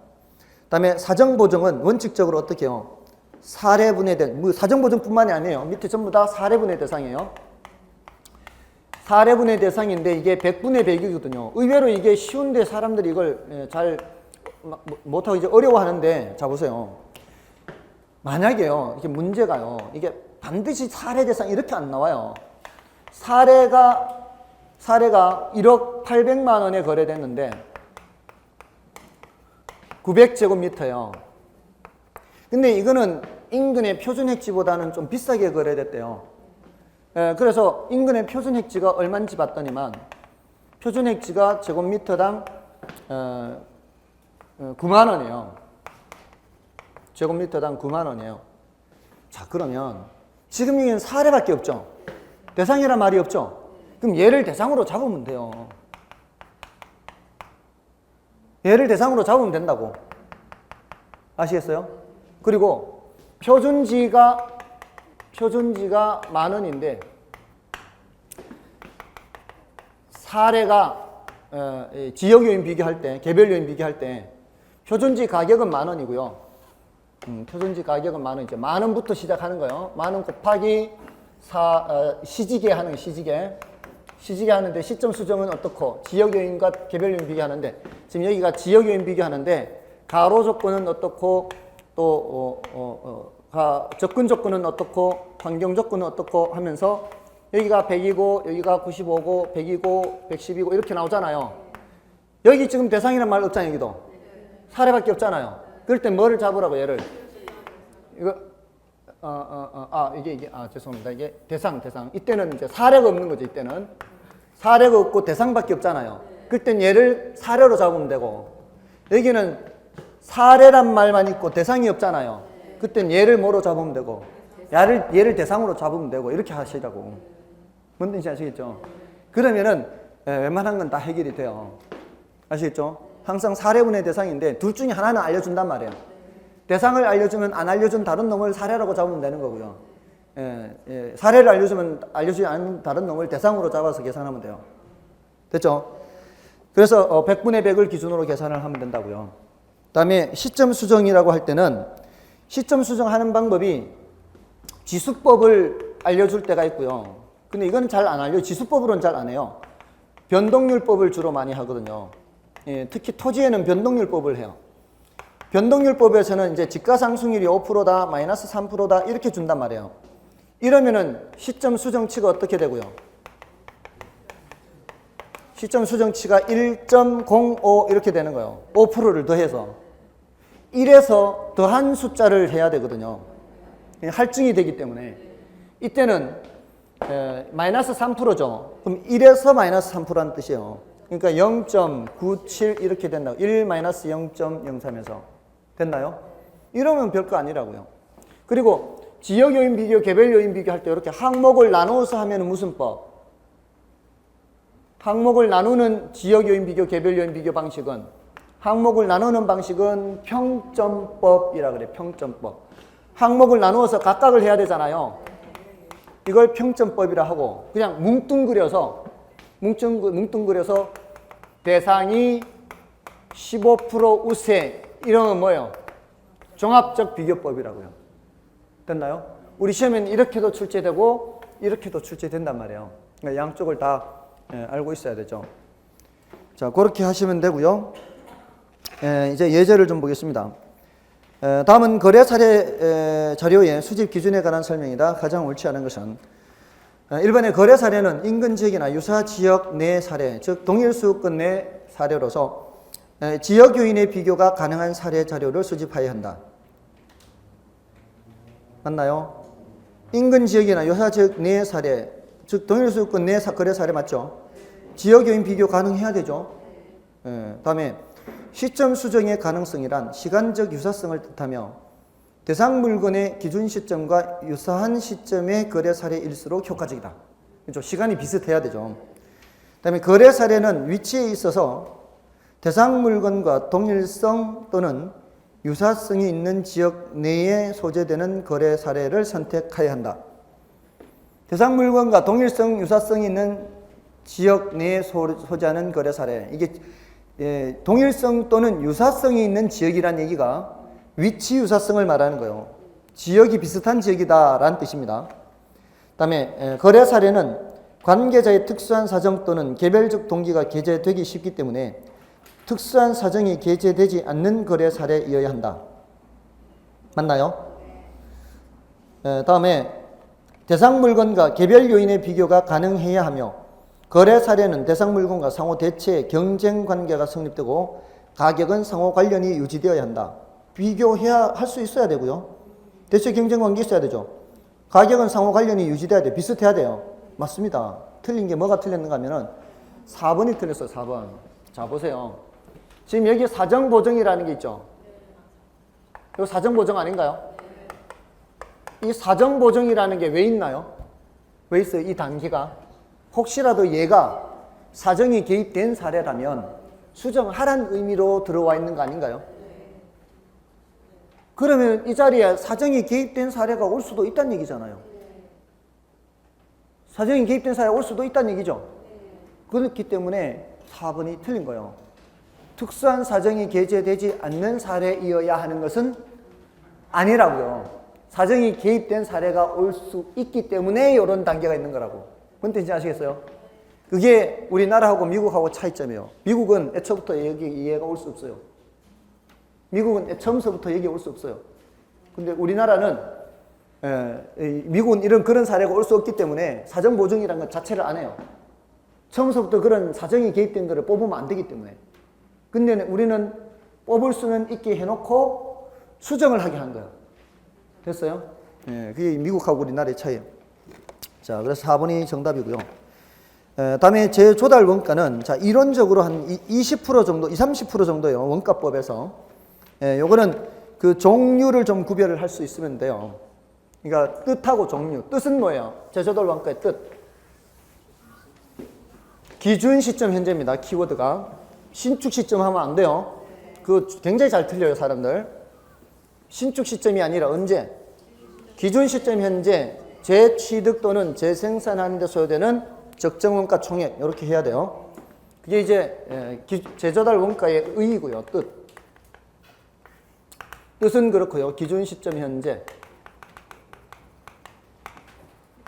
A: 그다음에 사정보정은 원칙적으로 어떻게 해요? 사례분의 사정보정뿐만이 아니에요. 밑에 전부 다 사례분의 대상이에요. 사례분의 대상인데 이게 100분의 100이거든요. 의외로 이게 쉬운데 사람들이 이걸 잘 못하고 이제 어려워하는데, 자 보세요. 만약에요, 이게 문제가요, 이게 반드시 사례 대상 이렇게 안 나와요. 사례가 1억 800만 원에 거래됐는데 900제곱미터예요. 근데 이거는 인근의 표준액지보다는 좀 비싸게 거래됐대요. 그래서 인근의 표준액지가 얼마인지 봤더니만 표준액지가 제곱미터당 9만 원이에요. 제곱미터당 9만 원이에요. 자, 그러면 지금 이게 사례밖에 없죠. 대상이란 말이 없죠. 그럼 얘를 대상으로 잡으면 돼요. 얘를 대상으로 잡으면 된다고. 아시겠어요? 그리고 표준지가 만 원인데 사례가 지역요인 비교할 때, 개별요인 비교할 때 표준지 가격은 만 원이고요. 표준지 가격은 만 원이죠. 만 원부터 시작하는 거예요. 만 원 곱하기 시지계 하는 거, 시지계 하는데 시점 수정은 어떻고 지역요인과 개별요인 비교하는데 지금 여기가 지역요인 비교하는데 가로 조건은 어떻고 또 접근 조건은 어떻고 환경 조건은 어떻고 하면서 여기가 100이고 여기가 95고 100이고 110이고 이렇게 나오잖아요. 여기 지금 대상이란 말 없잖아요. 여기도 사례밖에 없잖아요. 그럴 땐 뭐를 잡으라고, 얘를. 이거 이게 죄송합니다. 이게 대상. 이때는 이제 사례가 없는 거죠. 이때는 사례가 없고 대상밖에 없잖아요. 그럴 땐 얘를 사례로 잡으면 되고, 여기는 사례란 말만 있고 대상이 없잖아요. 그땐 얘를 뭐로 잡으면 되고, 얘를 대상으로 잡으면 되고, 이렇게 하시라고. 뭔 뜻인지 아시겠죠? 그러면은 웬만한 건 다 해결이 돼요. 아시겠죠? 항상 사례분의 대상인데 둘 중에 하나는 알려준단 말이에요. 대상을 알려주면 안 알려준 다른 놈을 사례라고 잡으면 되는 거고요. 사례를 알려주면 알려주지 않은 다른 놈을 대상으로 잡아서 계산하면 돼요. 됐죠? 그래서 100분의 100을 기준으로 계산을 하면 된다고요. 그 다음에 시점 수정이라고 할 때는 시점 수정하는 방법이 지수법을 알려줄 때가 있고요. 근데 이건 잘 안 알려요. 지수법으로는 잘 안 해요. 변동률법을 주로 많이 하거든요. 특히 토지에는 변동률법을 해요. 변동률법에서는 이제 집가상승률이 5%다, 마이너스 3%다 이렇게 준단 말이에요. 이러면은 시점 수정치가 어떻게 되고요? 시점 수정치가 1.05 이렇게 되는 거예요. 5%를 더해서. 1에서 더한 숫자를 해야 되거든요. 할증이 되기 때문에. 이때는 마이너스 3%죠. 그럼 1에서 마이너스 3%라는 뜻이에요. 그러니까 0.97 이렇게 된다고. 1 마이너스 0.03에서. 됐나요? 이러면 별거 아니라고요. 그리고 지역요인 비교, 개별요인 비교 할 때 이렇게 항목을 나누어서 하면 무슨 법? 항목을 나누는 지역요인 비교, 개별요인 비교 방식은, 항목을 나누는 방식은 평점법이라 그래요. 평점법. 항목을 나누어서 각각을 해야 되잖아요. 이걸 평점법이라 하고, 그냥 뭉뚱그려서 대상이 15% 우세, 이러면 뭐예요? 종합적 비교법이라고요. 됐나요? 우리 시험에는 이렇게도 출제되고 이렇게도 출제된단 말이에요. 그러니까 양쪽을 다 알고 있어야 되죠. 자, 그렇게 하시면 되고요. 이제 예제를 좀 보겠습니다. 다음은 거래 사례 자료의 수집 기준에 관한 설명이다. 가장 옳지 않은 것은 1번의 거래 사례는 인근 지역이나 유사 지역 내 사례, 즉 동일 수급권 내 사례로서 지역 요인의 비교가 가능한 사례 자료를 수집하여야 한다. 맞나요? 인근 지역이나 유사 지역 내 사례, 즉 동일 수급권 내 거래 사례 맞죠? 지역 요인 비교 가능해야 되죠. 다음에 시점 수정의 가능성이란 시간적 유사성을 뜻하며 대상 물건의 기준 시점과 유사한 시점의 거래 사례일수록 효과적이다. 그렇죠? 시간이 비슷해야 되죠. 그다음에 거래 사례는 위치에 있어서 대상 물건과 동일성 또는 유사성이 있는 지역 내에 소재되는 거래 사례를 선택해야 한다. 대상 물건과 동일성, 유사성이 있는 지역 내에 소재하는 거래 사례. 이게 동일성 또는 유사성이 있는 지역이란 얘기가 위치 유사성을 말하는 거예요. 지역이 비슷한 지역이다라는 뜻입니다. 그다음에 거래 사례는 관계자의 특수한 사정 또는 개별적 동기가 게재되기 쉽기 때문에 특수한 사정이 게재되지 않는 거래 사례이어야 한다. 맞나요? 다음에 대상 물건과 개별 요인의 비교가 가능해야 하며 거래 사례는 대상 물건과 상호 대체의 경쟁 관계가 성립되고 가격은 상호 관련이 유지되어야 한다. 비교해야 할 수 있어야 되고요. 대체 경쟁 관계 있어야 되죠. 가격은 상호 관련이 유지돼야 돼요. 비슷해야 돼요. 맞습니다. 틀린 게 뭐가 틀렸는가 하면은 4번이 틀렸어요. 4번. 자, 보세요. 지금 여기 사정보정이라는 게 있죠. 이거 사정보정 아닌가요? 이 사정보정이라는 게 왜 있나요? 왜 있어요? 이 단계가. 혹시라도 얘가 사정이 개입된 사례라면 수정하란 의미로 들어와 있는 거 아닌가요? 그러면 이 자리에 사정이 개입된 사례가 올 수도 있다는 얘기잖아요. 사정이 개입된 사례가 올 수도 있다는 얘기죠. 그렇기 때문에 4번이 틀린 거예요. 특수한 사정이 게재되지 않는 사례이어야 하는 것은 아니라고요. 사정이 개입된 사례가 올 수 있기 때문에 이런 단계가 있는 거라고. 뭔 뜻인지 아시겠어요? 그게 우리나라하고 미국하고 차이점이에요. 미국은 애초부터 여기 이해가 올 수 없어요. 미국은 처음서부터 여기 올 수 없어요. 근데 우리나라는 미국은 그런 사례가 올 수 없기 때문에 사정 보정이라는 것 자체를 안 해요. 처음서부터 그런 사정이 개입된 거를 뽑으면 안 되기 때문에. 근데 우리는 뽑을 수는 있게 해놓고 수정을 하게 한 거예요. 됐어요? 그게 미국하고 우리나라의 차이예요. 자, 그래서 4번이 정답이고요. 다음에 재조달 원가는 자, 이론적으로 한 20% 정도, 30% 정도예요. 원가법에서. 요거는 그 종류를 좀 구별을 할 수 있으면 돼요. 그러니까 뜻하고 종류. 뜻은 뭐예요? 재조달 원가의 뜻. 기준 시점 현재입니다. 키워드가. 신축 시점 하면 안 돼요. 그거 굉장히 잘 틀려요, 사람들. 신축 시점이 아니라 언제? 기준 시점 현재 재취득 또는 재생산하는 데 소요되는 적정 원가 총액 이렇게 해야 돼요. 그게 이제 재조달 원가의 의의고요. 뜻은 그렇고요. 기준 시점 현재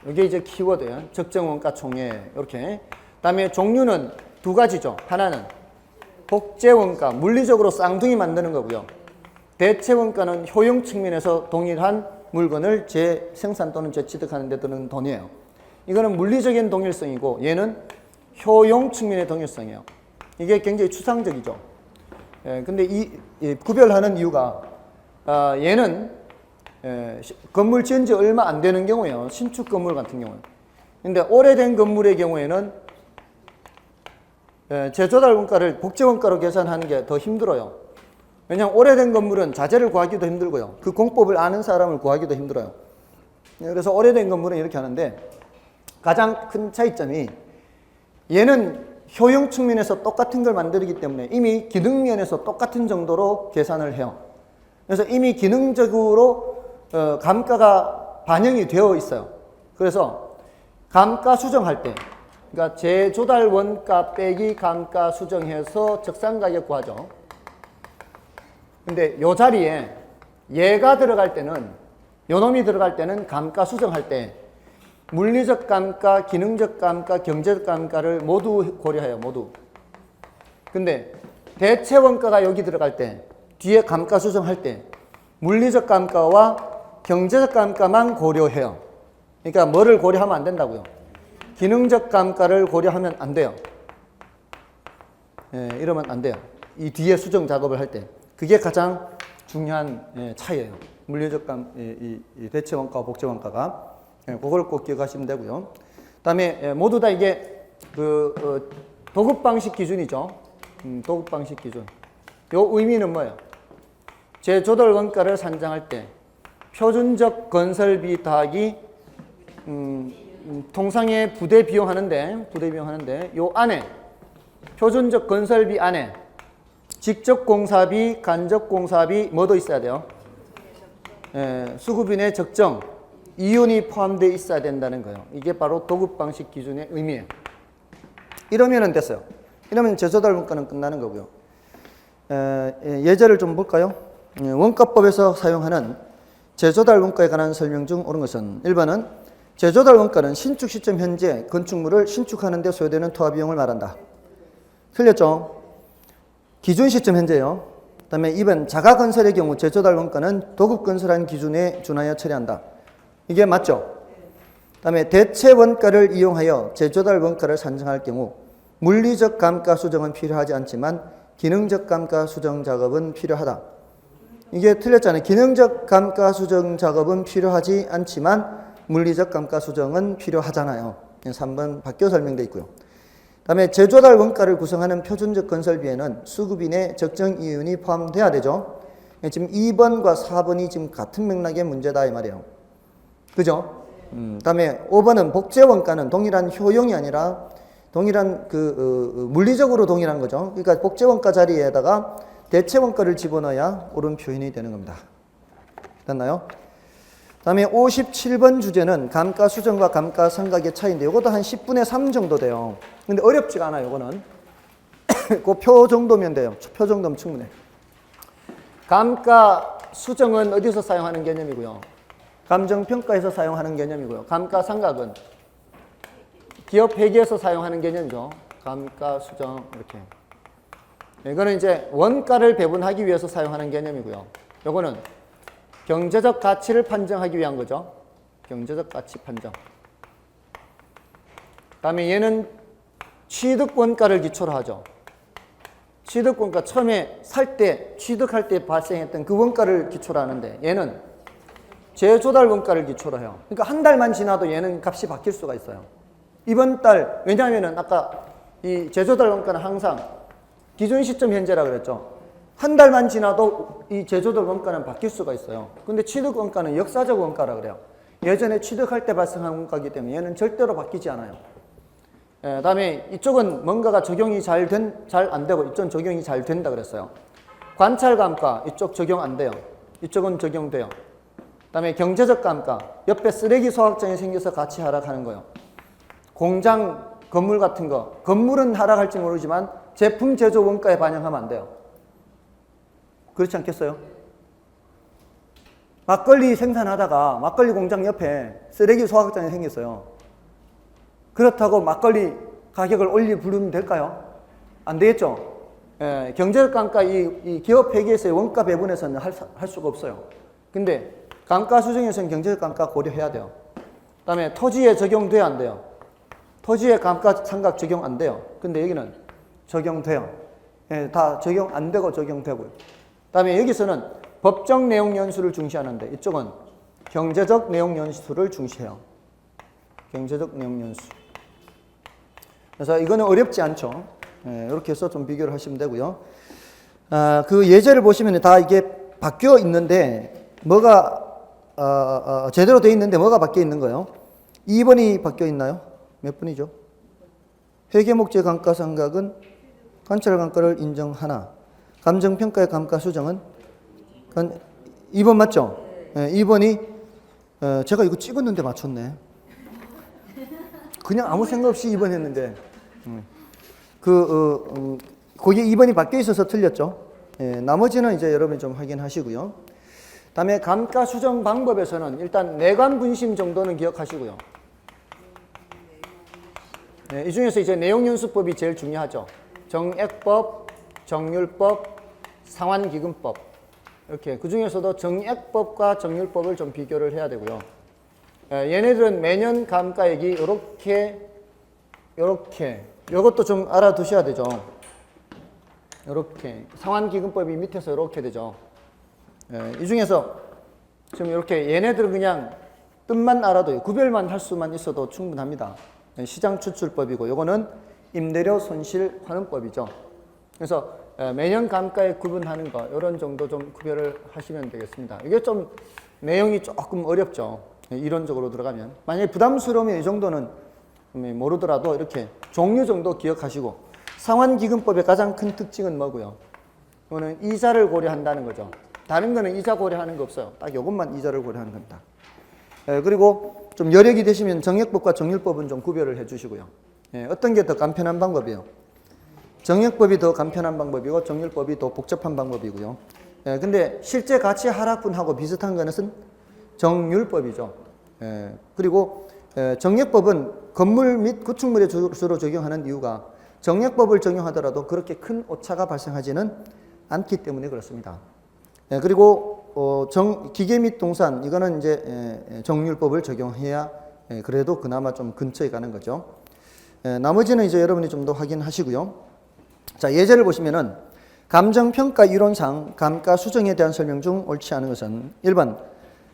A: 이게 이제 키워드예요. 적정 원가 총액 이렇게. 그다음에 종류는 두 가지죠. 하나는 복제 원가, 물리적으로 쌍둥이 만드는 거고요. 대체 원가는 효용 측면에서 동일한 물건을 재생산 또는 재취득하는 데 드는 돈이에요. 이거는 물리적인 동일성이고 얘는 효용 측면의 동일성이에요. 이게 굉장히 추상적이죠. 근데 이 구별하는 이유가 얘는 건물 지은 지 얼마 안 되는 경우에요. 신축 건물 같은 경우는. 근데 오래된 건물의 경우에는 재조달 원가를 복제 원가로 계산하는 게 더 힘들어요. 왜냐하면 오래된 건물은 자재를 구하기도 힘들고요. 그 공법을 아는 사람을 구하기도 힘들어요. 그래서 오래된 건물은 이렇게 하는데 가장 큰 차이점이 얘는 효용 측면에서 똑같은 걸 만들기 때문에 이미 기능 면에서 똑같은 정도로 계산을 해요. 그래서 이미 기능적으로 감가가 반영이 되어 있어요. 그래서 감가 수정할 때 그러니까 재조달 원가 빼기 감가 수정해서 적산가격 구하죠. 근데 요 자리에 얘가 들어갈 때는 요 놈이 들어갈 때는 감가 수정할 때 물리적 감가, 기능적 감가, 경제적 감가를 모두 고려해요. 모두. 근데 대체 원가가 여기 들어갈 때, 뒤에 감가 수정할 때 물리적 감가와 경제적 감가만 고려해요. 그러니까 뭐를 고려하면 안 된다고요? 기능적 감가를 고려하면 안 돼요. 예, 이러면 안 돼요. 이 뒤에 수정 작업을 할 때. 그게 가장 중요한 차이예요. 물리적 감, 이 대체 원가와 복제 원가가. 예, 그걸 꼭 기억하시면 되고요. 그 다음에 모두 다 이게 도급 방식 기준이죠. 도급 방식 기준. 요 의미는 뭐예요? 재조달 원가를 산정할 때 표준적 건설비 더하기 통상의 부대 비용 하는데 요 안에 표준적 건설비 안에 직접 공사비, 간접 공사비 뭐도 있어야 돼요? 수급인의 적정 이윤이 포함되어 있어야 된다는 거예요. 이게 바로 도급 방식 기준의 의미예요. 이러면 됐어요. 이러면 재조달 원가는 끝나는 거고요. 예제를 좀 볼까요? 원가법에서 사용하는 재조달 원가에 관한 설명 중 옳은 것은 1번은 재조달 원가는 신축 시점 현재 건축물을 신축하는 데 소요되는 투하 비용을 말한다. 틀렸죠? 기준 시점 현재요. 그 다음에 2번 자가건설의 경우 재조달 원가는 도급 건설한 기준에 준하여 처리한다. 이게 맞죠? 그 다음에 대체 원가를 이용하여 재조달 원가를 산정할 경우 물리적 감가 수정은 필요하지 않지만 기능적 감가 수정 작업은 필요하다. 이게 틀렸잖아요. 기능적 감가 수정 작업은 필요하지 않지만 물리적 감가 수정은 필요하잖아요. 3번 바뀌어 설명되어 있고요. 그 다음에 재조달 원가를 구성하는 표준적 건설비에는 수급인의 적정 이윤이 포함돼야 되죠. 지금 2번과 4번이 지금 같은 맥락의 문제다 이 말이에요. 그죠? 그 다음에 5번은 복제 원가는 동일한 효용이 아니라 동일한 물리적으로 동일한 거죠. 그러니까 복제 원가 자리에다가 대체 원가를 집어넣어야 옳은 표현이 되는 겁니다. 됐나요? 다음에 57번 주제는 감가 수정과 감가 상각의 차이인데 이것도 한 10분의 3 정도 돼요. 근데 어렵지가 않아요. 이거는. 그 표 정도면 돼요. 표 정도면 충분해. 감가 수정은 어디서 사용하는 개념이고요? 감정평가에서 사용하는 개념이고요. 감가 상각은 기업 회계에서 사용하는 개념이죠. 감가 수정 이렇게. 이거는 이제 원가를 배분하기 위해서 사용하는 개념이고요. 요거는 경제적 가치를 판정하기 위한 거죠. 경제적 가치 판정. 그다음에 얘는 취득 원가를 기초로 하죠. 취득 원가 처음에 살 때 취득할 때 발생했던 그 원가를 기초로 하는데 얘는 재조달 원가를 기초로 해요. 그러니까 한 달만 지나도 얘는 값이 바뀔 수가 있어요. 이번 달 왜냐하면은 아까 이 재조달 원가는 항상 기준 시점 현재라 그랬죠. 한 달만 지나도 이 재조달 원가는 바뀔 수가 있어요. 근데 취득 원가는 역사적 원가라 그래요. 예전에 취득할 때 발생한 원가이기 때문에 얘는 절대로 바뀌지 않아요. 다음에 이쪽은 뭔가가 적용이 잘 안 되고 이쪽은 적용이 잘 된다 그랬어요. 관찰 감가 이쪽 적용 안 돼요. 이쪽은 적용돼요. 다음에 경제적 감가 옆에 쓰레기 소각장이 생겨서 같이 하락하는 거예요. 공장 건물 같은 거 건물은 하락할지 모르지만 제품 제조 원가에 반영하면 안 돼요. 그렇지 않겠어요? 막걸리 생산하다가 막걸리 공장 옆에 쓰레기 소각장이 생겼어요. 그렇다고 막걸리 가격을 부르면 될까요? 안 되겠죠? 경제적 감가 이 기업 회계에서의 원가 배분에서는 할 수가 없어요. 근데 감가 수정에서는 경제적 감가 고려해야 돼요. 그 다음에 토지에 적용돼야 안 돼요. 토지에 감가 상각 적용 안 돼요. 근데 여기는 적용돼요. 다 적용 안 되고 적용되고요. 그 다음에 여기서는 법적 내용 연수를 중시하는데 이쪽은 경제적 내용 연수를 중시해요. 경제적 내용 연수. 그래서 이거는 어렵지 않죠. 이렇게 해서 좀 비교를 하시면 되고요. 그 예제를 보시면 다 이게 바뀌어 있는데 뭐가 제대로 되어 있는데 뭐가 바뀌어 있는 거예요? 2번이 바뀌어 있나요? 몇 번이죠? 회계목적 감가상각은 관찰 감가를 인정하나 감정평가의 감가 수정은 2번 맞죠? 2번이 제가 이거 찍었는데 맞췄네. 그냥 아무 생각 없이 2번 했는데 거기에 2번이 바뀌어 있어서 틀렸죠. 나머지는 이제 여러분이 좀 확인하시고요. 다음에 감가 수정 방법에서는 일단 내관 분심 정도는 기억하시고요. 네, 이 중에서 이제 내용연수법이 제일 중요하죠. 정액법, 정률법, 상환기금법. 이렇게 그 중에서도 정액법과 정률법을 좀 비교를 해야 되고요. 얘네들은 매년 감가액이 이렇게 이것도 좀 알아두셔야 되죠. 이렇게 상환기금법이 밑에서 이렇게 되죠. 이 중에서 지금 이렇게 얘네들은 그냥 뜻만 알아도 구별만 할 수만 있어도 충분합니다. 시장추출법이고 이거는 임대료 손실환원법이죠. 그래서 매년 감가액 구분하는 거 이런 정도 좀 구별을 하시면 되겠습니다. 이게 좀 내용이 조금 어렵죠. 이론적으로 들어가면 만약에 부담스러우면 이 정도는 모르더라도 이렇게 종류 정도 기억하시고 상환기금법의 가장 큰 특징은 뭐고요? 이거는 이자를 고려한다는 거죠. 다른 거는 이자 고려하는 거 없어요. 딱 이것만 이자를 고려하는 겁니다. 그리고 좀 여력이 되시면 정액법과 정률법은 좀 구별을 해 주시고요. 어떤 게 더 간편한 방법이에요? 정액법이 더 간편한 방법이고 정률법이 더 복잡한 방법이고요. 근데 실제 가치 하락분하고 비슷한 것은 정률법이죠. 그리고 정액법은 건물 및 구축물에 주로 적용하는 이유가 정액법을 적용하더라도 그렇게 큰 오차가 발생하지는 않기 때문에 그렇습니다. 그리고 기계 및 동산 이거는 이제 정률법을 적용해야 그래도 그나마 좀 근처에 가는 거죠. 나머지는 이제 여러분이 좀 더 확인하시고요. 자, 예제를 보시면은 감정평가 이론상 감가 수정에 대한 설명 중 옳지 않은 것은 1번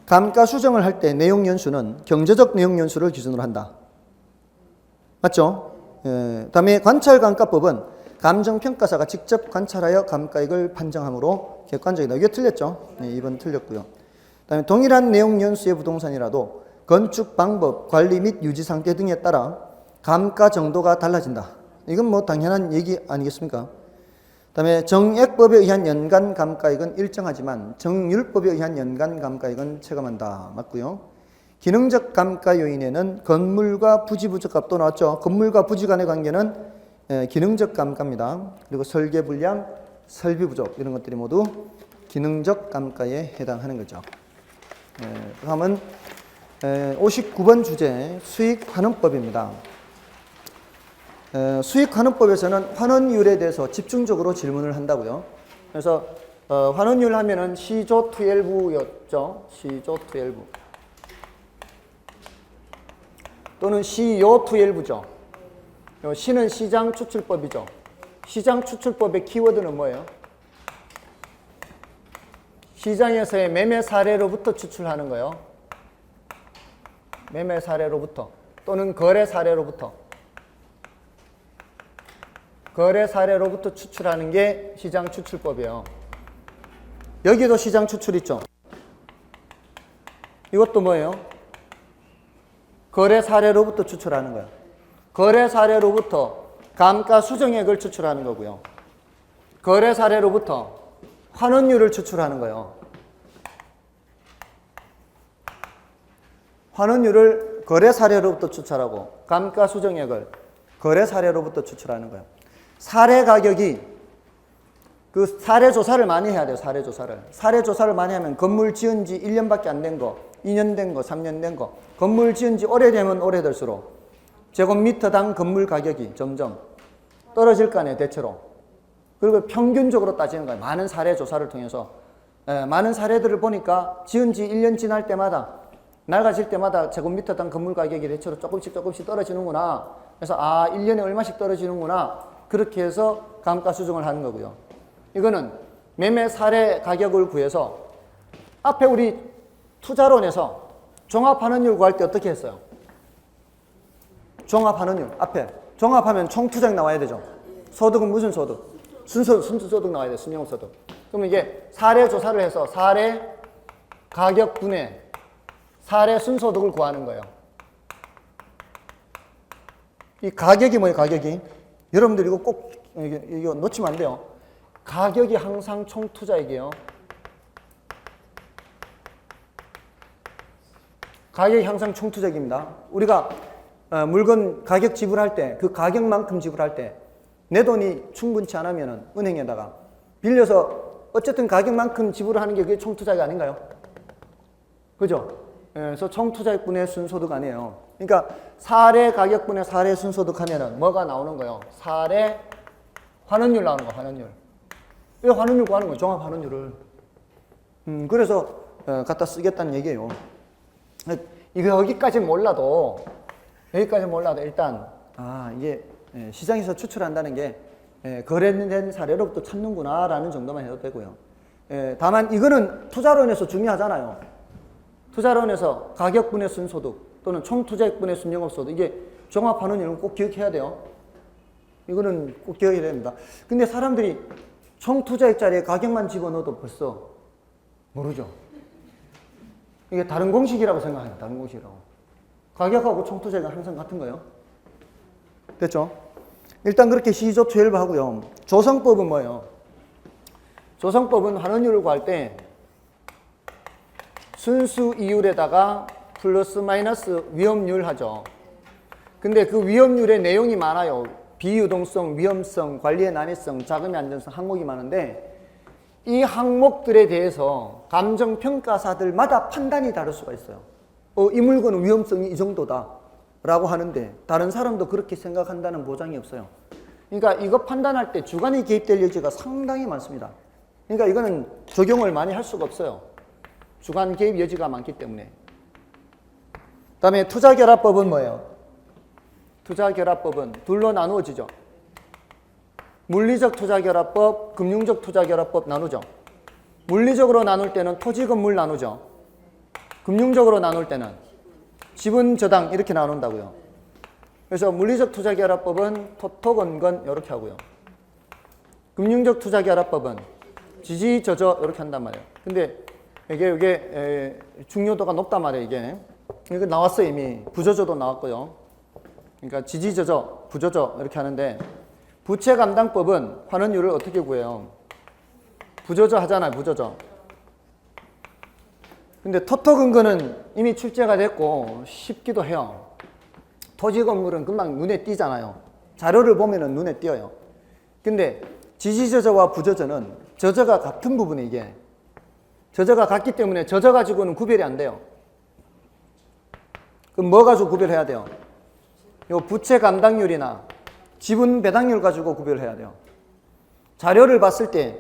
A: 감가 수정을 할 때 내용 연수는 경제적 내용 연수를 기준으로 한다. 맞죠? 다음에 관찰감가법은 감정평가사가 직접 관찰하여 감가액을 판정하므로 객관적이다. 이게 틀렸죠? 2번 틀렸고요. 다음에 동일한 내용 연수의 부동산이라도 건축 방법, 관리 및 유지 상태 등에 따라 감가 정도가 달라진다. 이건 뭐 당연한 얘기 아니겠습니까? 다음에 정액법에 의한 연간 감가액은 일정하지만 정률법에 의한 연간 감가액은 체감한다. 맞고요. 기능적 감가 요인에는 건물과 부지 부적합도 나왔죠. 건물과 부지 간의 관계는 기능적 감가입니다. 그리고 설계 불량, 설비 부족 이런 것들이 모두 기능적 감가에 해당하는 거죠. 다음은 59번 주제 수익환원법입니다. 수익환원법에서는 환원율에 대해서 집중적으로 질문을 한다고요. 그래서 환원율 하면은 시조투엘부였죠. 시조투엘부 또는 시요투엘부죠. 시는 시장추출법이죠. 시장추출법의 키워드는 뭐예요? 시장에서의 매매 사례로부터 추출하는 거예요. 매매 사례로부터 또는 거래 사례로부터. 거래 사례로부터 추출하는 게 시장추출법이에요. 여기도 시장추출 있죠. 이것도 뭐예요? 거래 사례로부터 추출하는 거예요. 거래 사례로부터 감가 수정액을 추출하는 거고요. 거래 사례로부터 환원율을 추출하는 거예요. 환원율을 거래 사례로부터 추출하고 감가 수정액을 거래 사례로부터 추출하는 거예요. 사례 가격이 그 사례 조사를 많이 해야 돼요. 사례 조사를 많이 하면 건물 지은 지 1년밖에 안 된 거, 2년 된 거, 3년 된 거, 건물 지은 지 오래되면 오래될수록 제곱미터당 건물 가격이 점점 떨어질 거 아니에요, 대체로. 그리고 평균적으로 따지는 거예요. 많은 사례 조사를 통해서. 많은 사례들을 보니까 지은 지 1년 지날 때마다, 낡아질 때마다 제곱미터당 건물 가격이 대체로 조금씩 떨어지는구나. 그래서 1년에 얼마씩 떨어지는구나. 그렇게 해서 감가 수정을 하는 거고요. 이거는 매매 사례 가격을 구해서 앞에 우리 투자론에서 종합환원율 구할 때 어떻게 했어요? 종합환원율 앞에 종합하면 총투자액 나와야 되죠. 소득은 무슨 소득? 순수소득 나와야 돼요. 순영소득. 그러면 이게 사례 조사를 해서 사례 가격분의 사례 순소득을 구하는 거예요. 이 가격이 뭐예요? 가격이 여러분들 이거 꼭 이거 놓치면 안 돼요. 가격이 항상 총투자액이에요. 가격이 항상 총투자액입니다. 우리가 물건 가격 지불할 때 그 가격만큼 지불할 때 내 돈이 충분치 않으면 은행에다가 빌려서 어쨌든 가격만큼 지불하는 게 그게 총투자액 아닌가요? 그죠? 그래서 총투자액분의 순소득 아니에요. 그러니까 사례 가격분의 사례 순소득 하면은 뭐가 나오는 거예요? 사례 환원율 나오는 거, 환원율. 왜 환원율 구하는 거예요? 종합 환원율을. 그래서 갖다 쓰겠다는 얘기예요. 이거 여기까지 몰라도 일단 이게 시장에서 추출한다는 게 거래된 사례로부터 찾는구나라는 정도만 해도 되고요. 다만 이거는 투자론에서 중요하잖아요. 투자론에서 가격분의 순소득 또는 총투자액분의 순영업소득 이게 종합환원율은 꼭 기억해야 돼요. 이거는 꼭 기억해야 됩니다. 근데 사람들이 총투자액 자리에 가격만 집어넣어도 벌써 모르죠. 이게 다른 공식이라고 생각해요. 다른 공식이라고. 가격하고 총투자액은 항상 같은 거예요. 됐죠? 일단 그렇게 시조투일부하고요. 조성법은 뭐예요? 조성법은 환원율을 구할 때 순수 이율에다가 플러스 마이너스 위험률 하죠. 근데 그 위험률의 내용이 많아요. 비유동성, 위험성, 관리의 난이성, 자금의 안전성 항목이 많은데 이 항목들에 대해서 감정평가사들마다 판단이 다를 수가 있어요. 이 물건은 위험성이 이 정도다 라고 하는데 다른 사람도 그렇게 생각한다는 보장이 없어요. 그러니까 이거 판단할 때 주관이 개입될 여지가 상당히 많습니다. 그러니까 이거는 적용을 많이 할 수가 없어요. 주관 개입 여지가 많기 때문에. 그 다음에 투자결합법은 뭐예요? 투자결합법은 둘로 나누어지죠. 물리적 투자결합법, 금융적 투자결합법 나누죠. 물리적으로 나눌 때는 토지, 건물 나누죠. 금융적으로 나눌 때는 지분, 저당 이렇게 나눈다고요. 그래서 물리적 투자결합법은 토토, 건건 이렇게 하고요. 금융적 투자결합법은 지지, 저저 이렇게 한단 말이에요. 근데 이게 중요도가 높단 말이에요. 이거 나왔어요. 이미 부저저도 나왔고요. 그러니까 지지, 저저, 부저저 이렇게 하는데 부채 감당법은 환원율을 어떻게 구해요? 부저저 하잖아요. 부저저. 근데 토토 근거는 이미 출제가 됐고 쉽기도 해요. 토지 건물은 금방 눈에 띄잖아요. 자료를 보면은 눈에 띄어요. 근데 지지저저와 부저저는 저저가 같은 부분에 이게 저저가 같기 때문에 저저 가지고는 구별이 안 돼요. 그럼 뭐 가지고 구별해야 돼요? 요 부채 감당률이나 지분 배당률 가지고 구별해야 돼요. 자료를 봤을 때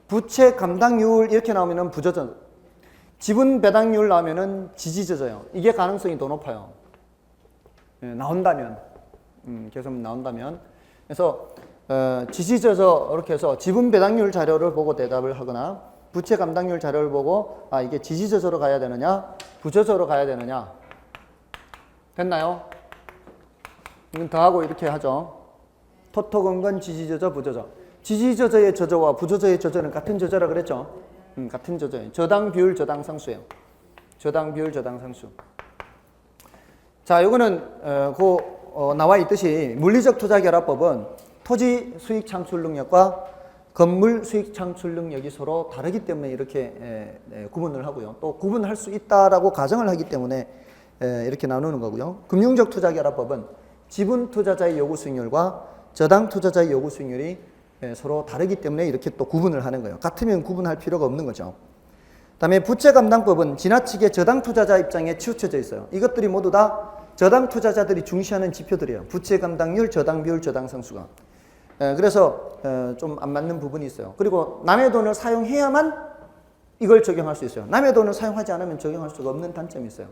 A: 부채 감당률 이렇게 나오면은 부저저, 지분 배당률 나오면은 지지저저요. 이게 가능성이 더 높아요. 나온다면, 계속 나온다면. 그래서 지지저저 이렇게 해서 지분 배당률 자료를 보고 대답을 하거나 부채 감당률 자료를 보고 이게 지지저저로 가야 되느냐, 부저저로 가야 되느냐. 됐나요? 더하고 이렇게 하죠. 토토, 건건, 지지저저, 부저저. 지지저저의 저저와 부저저의 저저는 같은 저저라 그랬죠? 같은 저저예요. 저당 비율, 저당 상수예요. 저당 비율, 저당 상수. 자, 요거는 나와 있듯이 물리적 투자결합법은 토지 수익 창출 능력과 건물 수익 창출 능력이 서로 다르기 때문에 이렇게 구분을 하고요. 또 구분할 수 있다라고 가정을 하기 때문에 이렇게 나누는 거고요. 금융적 투자결합법은 지분 투자자의 요구 수익률과 저당 투자자의 요구 수익률이 서로 다르기 때문에 이렇게 또 구분을 하는 거예요. 같으면 구분할 필요가 없는 거죠. 그다음에 부채 감당법은 지나치게 저당 투자자 입장에 치우쳐져 있어요. 이것들이 모두 다 저당 투자자들이 중시하는 지표들이에요. 부채 감당률, 저당 비율, 저당 상수가. 그래서 좀 안 맞는 부분이 있어요. 그리고 남의 돈을 사용해야만 이걸 적용할 수 있어요. 남의 돈을 사용하지 않으면 적용할 수가 없는 단점이 있어요.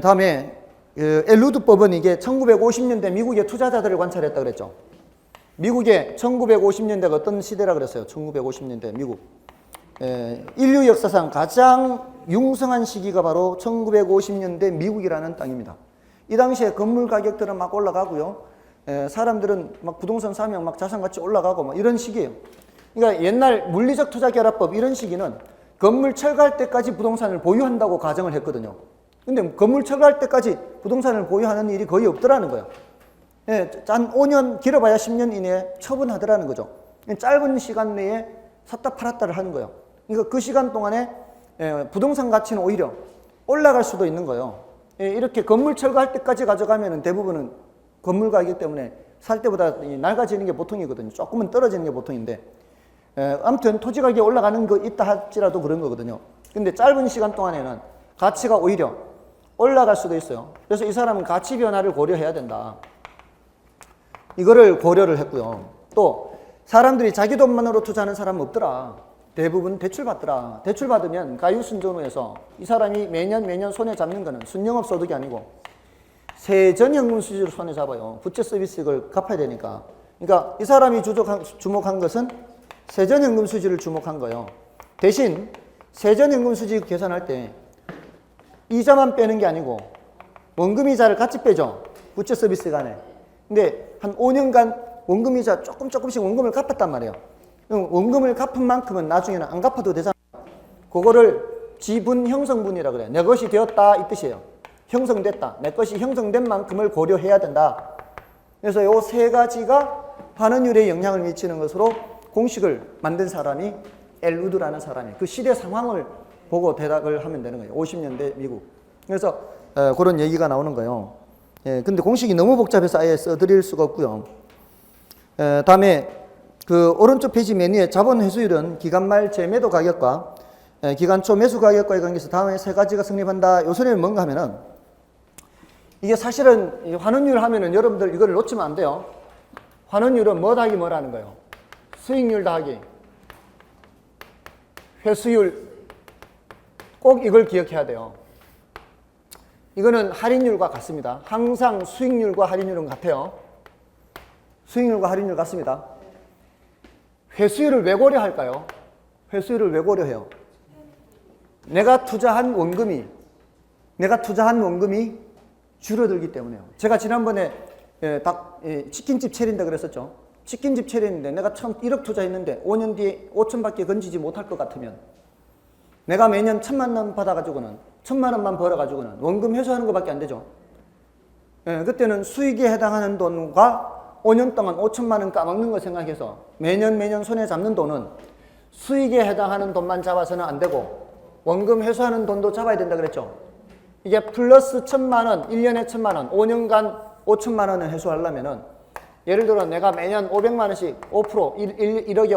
A: 다음에 엘루드법은 이게 1950년대 미국의 투자자들을 관찰했다 그랬죠. 미국의 1950년대가 어떤 시대라 그랬어요? 1950년대 미국. 인류 역사상 가장 융성한 시기가 바로 1950년대 미국이라는 땅입니다. 이 당시에 건물 가격들은 막 올라가고요. 사람들은 막 부동산 사면 막 자산가치 올라가고 막 이런 시기예요. 그러니까 옛날 물리적 투자결합법 이런 시기는 건물 철거할 때까지 부동산을 보유한다고 가정을 했거든요. 근데 건물 철거할 때까지 부동산을 보유하는 일이 거의 없더라는 거예요. 한 5년, 길어봐야 10년 이내에 처분하더라는 거죠. 짧은 시간 내에 샀다 팔았다를 하는 거예요. 그러니까 그 시간 동안에 부동산 가치는 오히려 올라갈 수도 있는 거예요. 이렇게 건물 철거할 때까지 가져가면 대부분은 건물 가격 때문에 살 때보다 낡아지는 게 보통이거든요. 조금은 떨어지는 게 보통인데 아무튼 토지 가격이 올라가는 거 있다 할지라도 그런 거거든요. 근데 짧은 시간 동안에는 가치가 오히려 올라갈 수도 있어요. 그래서 이 사람은 가치 변화를 고려해야 된다. 이거를 고려를 했고요. 또 사람들이 자기 돈만으로 투자하는 사람은 없더라. 대부분 대출 받더라. 대출 받으면 가유순전후에서 이 사람이 매년 손에 잡는 거는 순영업 소득이 아니고 세전현금 수지로 손에 잡아요. 부채 서비스를 갚아야 되니까. 그러니까 이 사람이 주목한 것은 세전현금 수지를 주목한 거예요. 대신 세전현금 수지 계산할 때 이자만 빼는 게 아니고 원금 이자를 같이 빼죠. 부채 서비스 간에. 근데 한 5년간 원금 이자 조금씩 원금을 갚았단 말이에요. 그럼 원금을 갚은 만큼은 나중에는 안 갚아도 되잖아요. 그거를 지분 형성분이라 그래요. 내 것이 되었다 이 뜻이에요. 형성됐다. 내 것이 형성된 만큼을 고려해야 된다. 그래서 요 세 가지가 환원율에 영향을 미치는 것으로 공식을 만든 사람이 엘우드라는 사람이 그 시대 상황을 보고 대답을 하면 되는 거예요. 50년대 미국. 그래서 그런 얘기가 나오는 거예요. 근데 공식이 너무 복잡해서 아예 써드릴 수가 없고요. 다음에 그 오른쪽 페이지 맨 위에 자본 회수율은 기간 말 재매도 가격과 기간 초 매수 가격과의 관계에서 다음에 세 가지가 성립한다. 요 소리는 뭔가 하면은 이게 사실은 환원율 하면은 여러분들 이거를 놓치면 안 돼요. 환원율은 뭐 더하기 뭐라는 거예요. 수익률 더하기 회수율. 꼭 이걸 기억해야 돼요. 이거는 할인율과 같습니다. 항상 수익률과 할인율은 같아요. 수익률과 할인율 같습니다. 회수율을 왜 고려할까요? 회수율을 왜 고려해요? 내가 투자한 원금이 줄어들기 때문에요. 제가 지난번에 치킨집 차린다 그랬었죠. 치킨집 차리는데 내가 처음 1억 투자했는데 5년 뒤에 5천밖에 건지지 못할 것 같으면 내가 매년 1,000만 원 받아가지고는 1,000만 원만 벌어가지고는 원금 회수하는 것밖에 안 되죠. 그때는 수익에 해당하는 돈과 5년 동안 5천만 원 까먹는 거 생각해서 매년 손에 잡는 돈은 수익에 해당하는 돈만 잡아서는 안 되고 원금 회수하는 돈도 잡아야 된다 그랬죠. 이게 플러스 1,000만 원, 1년에 1,000만 원, 5년간 5천만 원을 회수하려면은 예를 들어 내가 매년 500만 원씩 5%, 1억에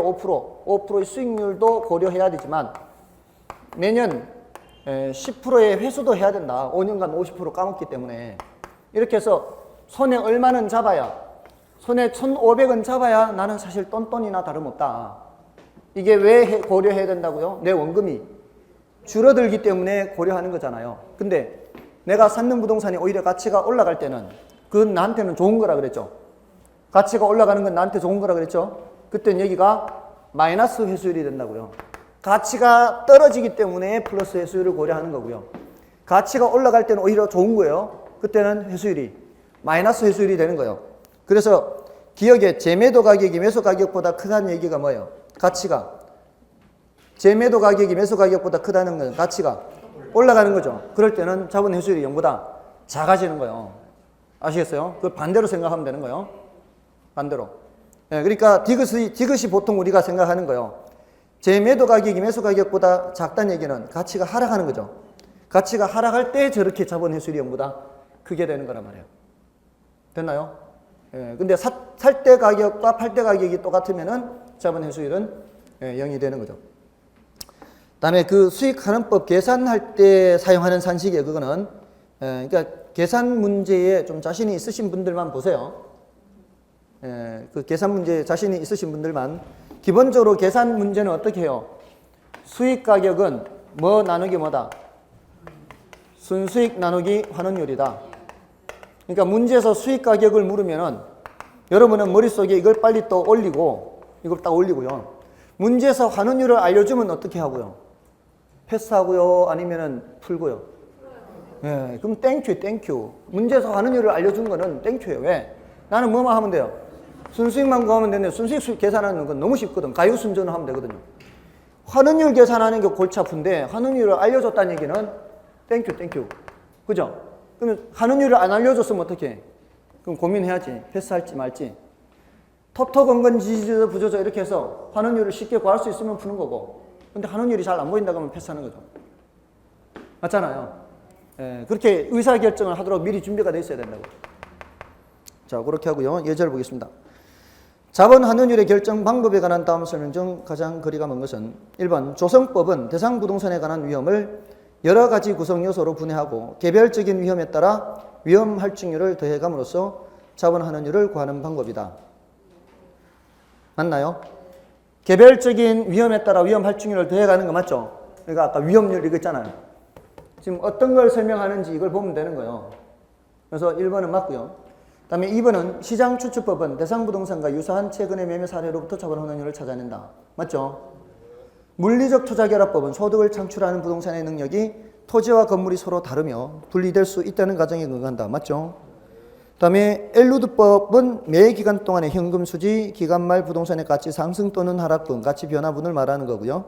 A: 5%의 수익률도 고려해야 되지만 매년 10%의 회수도 해야 된다. 5년간 50% 까먹기 때문에. 이렇게 해서 손에 얼마는 잡아야, 손에 1,500원 잡아야 나는 사실 똔똔이나 다름없다. 이게 왜 고려해야 된다고요? 내 원금이 줄어들기 때문에 고려하는 거잖아요. 근데 내가 샀는 부동산이 오히려 가치가 올라갈 때는 그건 나한테는 좋은 거라 그랬죠. 가치가 올라가는 건 나한테 좋은 거라 그랬죠. 그때는 여기가 마이너스 회수율이 된다고요. 가치가 떨어지기 때문에 플러스 회수율을 고려하는 거고요. 가치가 올라갈 때는 오히려 좋은 거예요. 그때는 회수율이 마이너스 회수율이 되는 거예요. 그래서 기억에 재매도 가격이 매수 가격보다 크다는 얘기가 뭐예요? 가치가 재매도 가격이 매수 가격보다 크다는 건 가치가 올라가는 거죠. 그럴 때는 자본 회수율이 0보다 작아지는 거예요. 아시겠어요? 그걸 반대로 생각하면 되는 거예요. 반대로. 그러니까 디귿이 보통 우리가 생각하는 거예요. 재매도 가격이 매수 가격보다 작다는 얘기는 가치가 하락하는 거죠. 가치가 하락할 때 저렇게 자본 회수율이 0보다 크게 되는 거란 말이에요. 됐나요? 근데 살 때 가격과 팔 때 가격이 똑같으면은 자본 회수율은 0이 되는 거죠. 다음에 그 수익환원법 계산할 때 사용하는 산식이에요. 그거는 그러니까 계산 문제에 좀 자신이 있으신 분들만 보세요. 그 계산 문제에 자신이 있으신 분들만. 기본적으로 계산 문제는 어떻게 해요? 수익 가격은 뭐 나누기 뭐다? 순수익 나누기 환원율이다. 그러니까 문제에서 수익 가격을 물으면은 여러분은 머릿속에 이걸 빨리 또 올리고 이걸 딱 올리고요. 문제에서 환원율을 알려주면 어떻게 하고요? 패스하고요? 아니면은 풀고요? 그럼 땡큐. 문제에서 환원율을 알려준 거는 땡큐예요. 왜? 나는 뭐만 하면 돼요? 순수익만 구하면 되는데 순수익 계산하는 건 너무 쉽거든. 가유순전을 하면 되거든요. 환원율 계산하는 게 골치 아픈데 환원율을 알려줬다는 얘기는 땡큐. 그죠? 그러면 환원율을 안 알려줬으면 어떡해? 그럼 고민해야지. 패스할지 말지. 텁텁건건지지저 부조저 이렇게 해서 환원율을 쉽게 구할 수 있으면 푸는 거고, 근데 환원율이 잘 안 보인다 그러면 패스하는 거죠. 맞잖아요. 그렇게 의사결정을 하도록 미리 준비가 돼 있어야 된다고. 자, 그렇게 하고요. 예제를 보겠습니다. 자본 환원율의 결정 방법에 관한 다음 설명 중 가장 거리가 먼 것은 1번 조성법은 대상 부동산에 관한 위험을 여러 가지 구성 요소로 분해하고 개별적인 위험에 따라 위험 할증률을 더해감으로써 자본 환원율을 구하는 방법이다. 맞나요? 개별적인 위험에 따라 위험 할증률을 더해가는 거 맞죠? 그러니까 아까 위험률 이거 있잖아요. 지금 어떤 걸 설명하는지 이걸 보면 되는 거예요. 그래서 1번은 맞고요. 그 다음에 2번은 시장 추측법은 대상 부동산과 유사한 최근의 매매 사례로부터 자본 환원율을 찾아낸다. 맞죠? 물리적 투자결합법은 소득을 창출하는 부동산의 능력이 토지와 건물이 서로 다르며 분리될 수 있다는 가정에 근거한다. 맞죠? 그 다음에 엘루드법은 매 기간 동안의 현금 수지, 기간 말 부동산의 가치 상승 또는 하락분, 가치 변화분을 말하는 거고요.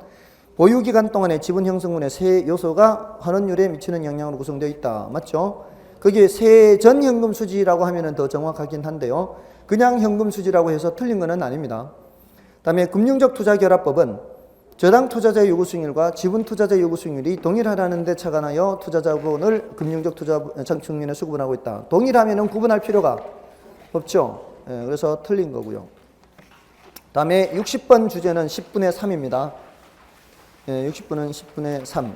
A: 보유 기간 동안의 지분 형성분의 세 요소가 환원율에 미치는 영향으로 구성되어 있다. 맞죠? 그게 세전 현금 수지라고 하면 더 정확하긴 한데요. 그냥 현금 수지라고 해서 틀린 건 아닙니다. 그 다음에 금융적 투자결합법은 저당 투자자의 요구 수익률과 지분 투자자의 요구 수익률이 동일하다는 데 착안하여 투자 자본을 금융적 투자 창출면에서 구분하고 있다. 동일하면 구분할 필요가 없죠. 그래서 틀린 거고요. 다음에 60번 주제는 10분의 3입니다. 60분은 10분의 3.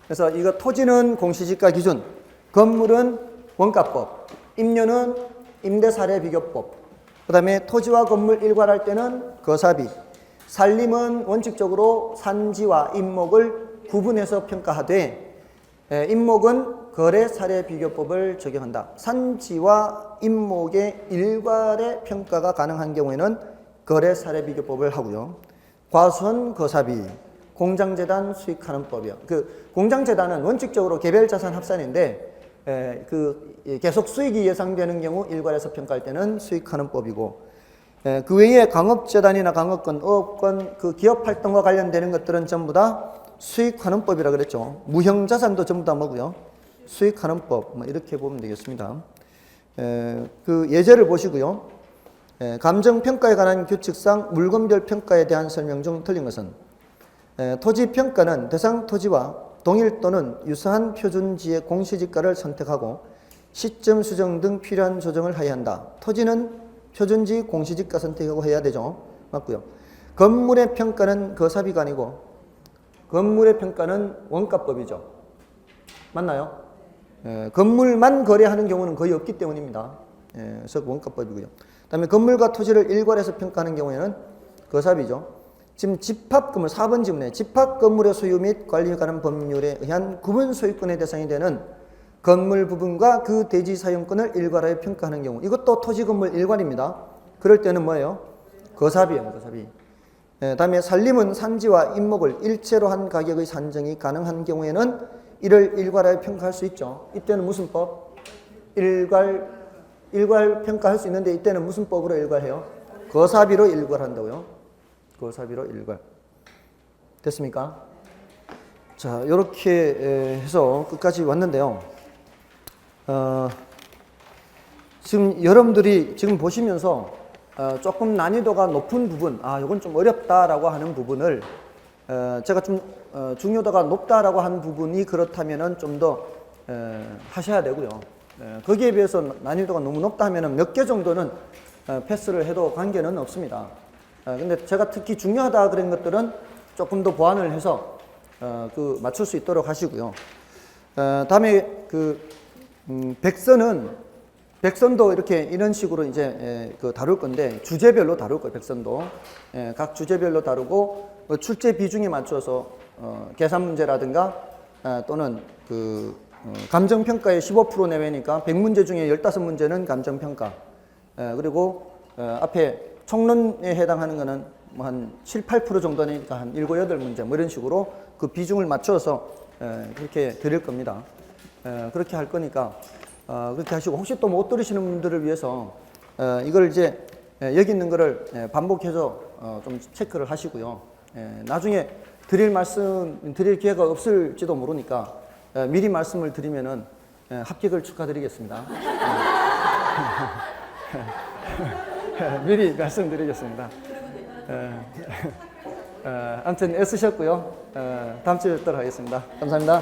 A: 그래서 이거 토지는 공시지가 기준, 건물은 원가법, 임료는 임대사례비교법, 그 다음에 토지와 건물 일괄할 때는 거사비, 산림은 원칙적으로 산지와 임목을 구분해서 평가하되 임목은 거래사례비교법을 적용한다. 산지와 임목의 일괄의 평가가 가능한 경우에는 거래사례비교법을 하고요. 과수원 거사비, 공장재단 수익환원법이요. 그 공장재단은 원칙적으로 개별자산 합산인데 계속 수익이 예상되는 경우 일괄해서 평가할 때는 수익환원법이고, 그 외에 강업재단이나 강업권, 어업권, 그 기업 활동과 관련되는 것들은 전부 다 수익환원법이라 그랬죠. 무형자산도 전부 다 뭐고요? 수익환원법, 뭐 이렇게 보면 되겠습니다. 그 예제를 보시고요. 감정평가에 관한 규칙상 물건별 평가에 대한 설명 중 틀린 것은 토지평가는 대상 토지와 동일 또는 유사한 표준지의 공시지가를 선택하고 시점 수정 등 필요한 조정을 하여야 한다. 토지는 표준지 공시지가 선택하고 해야 되죠. 맞고요. 건물의 평가는 거사비가 아니고 건물의 평가는 원가법이죠. 맞나요? 건물만 거래하는 경우는 거의 없기 때문입니다. 그래서 원가법이고요. 그다음에 건물과 토지를 일괄해서 평가하는 경우에는 거사비죠. 지금 집합건물 4번 지문에 집합건물의 소유 및 관리에 관한 법률에 의한 구분 소유권의 대상이 되는 건물 부분과 그 대지 사용권을 일괄하여 평가하는 경우, 이것도 토지 건물 일괄입니다. 그럴 때는 뭐예요? 거사비예요. 거사비. 다음에 산림은 산지와 임목을 일체로 한 가격의 산정이 가능한 경우에는 이를 일괄하여 평가할 수 있죠. 이때는 무슨 법? 일괄 평가할 수 있는데 이때는 무슨 법으로 일괄해요? 거사비로 일괄한다고요. 거사비로 일괄. 됐습니까? 자, 이렇게 해서 끝까지 왔는데요. 지금 여러분들이 지금 보시면서 조금 난이도가 높은 부분, 이건 좀 어렵다라고 하는 부분을 제가 좀 중요도가 높다라고 하는 부분이 그렇다면은 좀 더 하셔야 되고요. 거기에 비해서 난이도가 너무 높다 하면은 몇 개 정도는 패스를 해도 관계는 없습니다. 근데 제가 특히 중요하다 그런 것들은 조금 더 보완을 해서 맞출 수 있도록 하시고요. 다음에 백선도 이렇게 이런 식으로 이제 다룰 건데 주제별로 다룰 거예요. 백선도 각 주제별로 다루고 출제 비중에 맞춰서 계산 문제라든가 또는 감정평가에 15% 내외니까 100문제 중에 15문제는 감정평가, 그리고 앞에 총론에 해당하는 거는 뭐 한 7, 8% 정도니까 한 7, 8문제 뭐 이런 식으로 그 비중을 맞춰서 그렇게 드릴 겁니다. 그렇게 할 거니까 그렇게 하시고, 혹시 또 못 들으시는 분들을 위해서 이걸 이제 여기 있는 거를 반복해서 좀 체크를 하시고요. 나중에 드릴 기회가 없을지도 모르니까 미리 말씀을 드리면은 합격을 축하드리겠습니다. 미리 말씀드리겠습니다. 아무튼 애쓰셨고요. 다음 주에 뵙도록 하겠습니다. 감사합니다.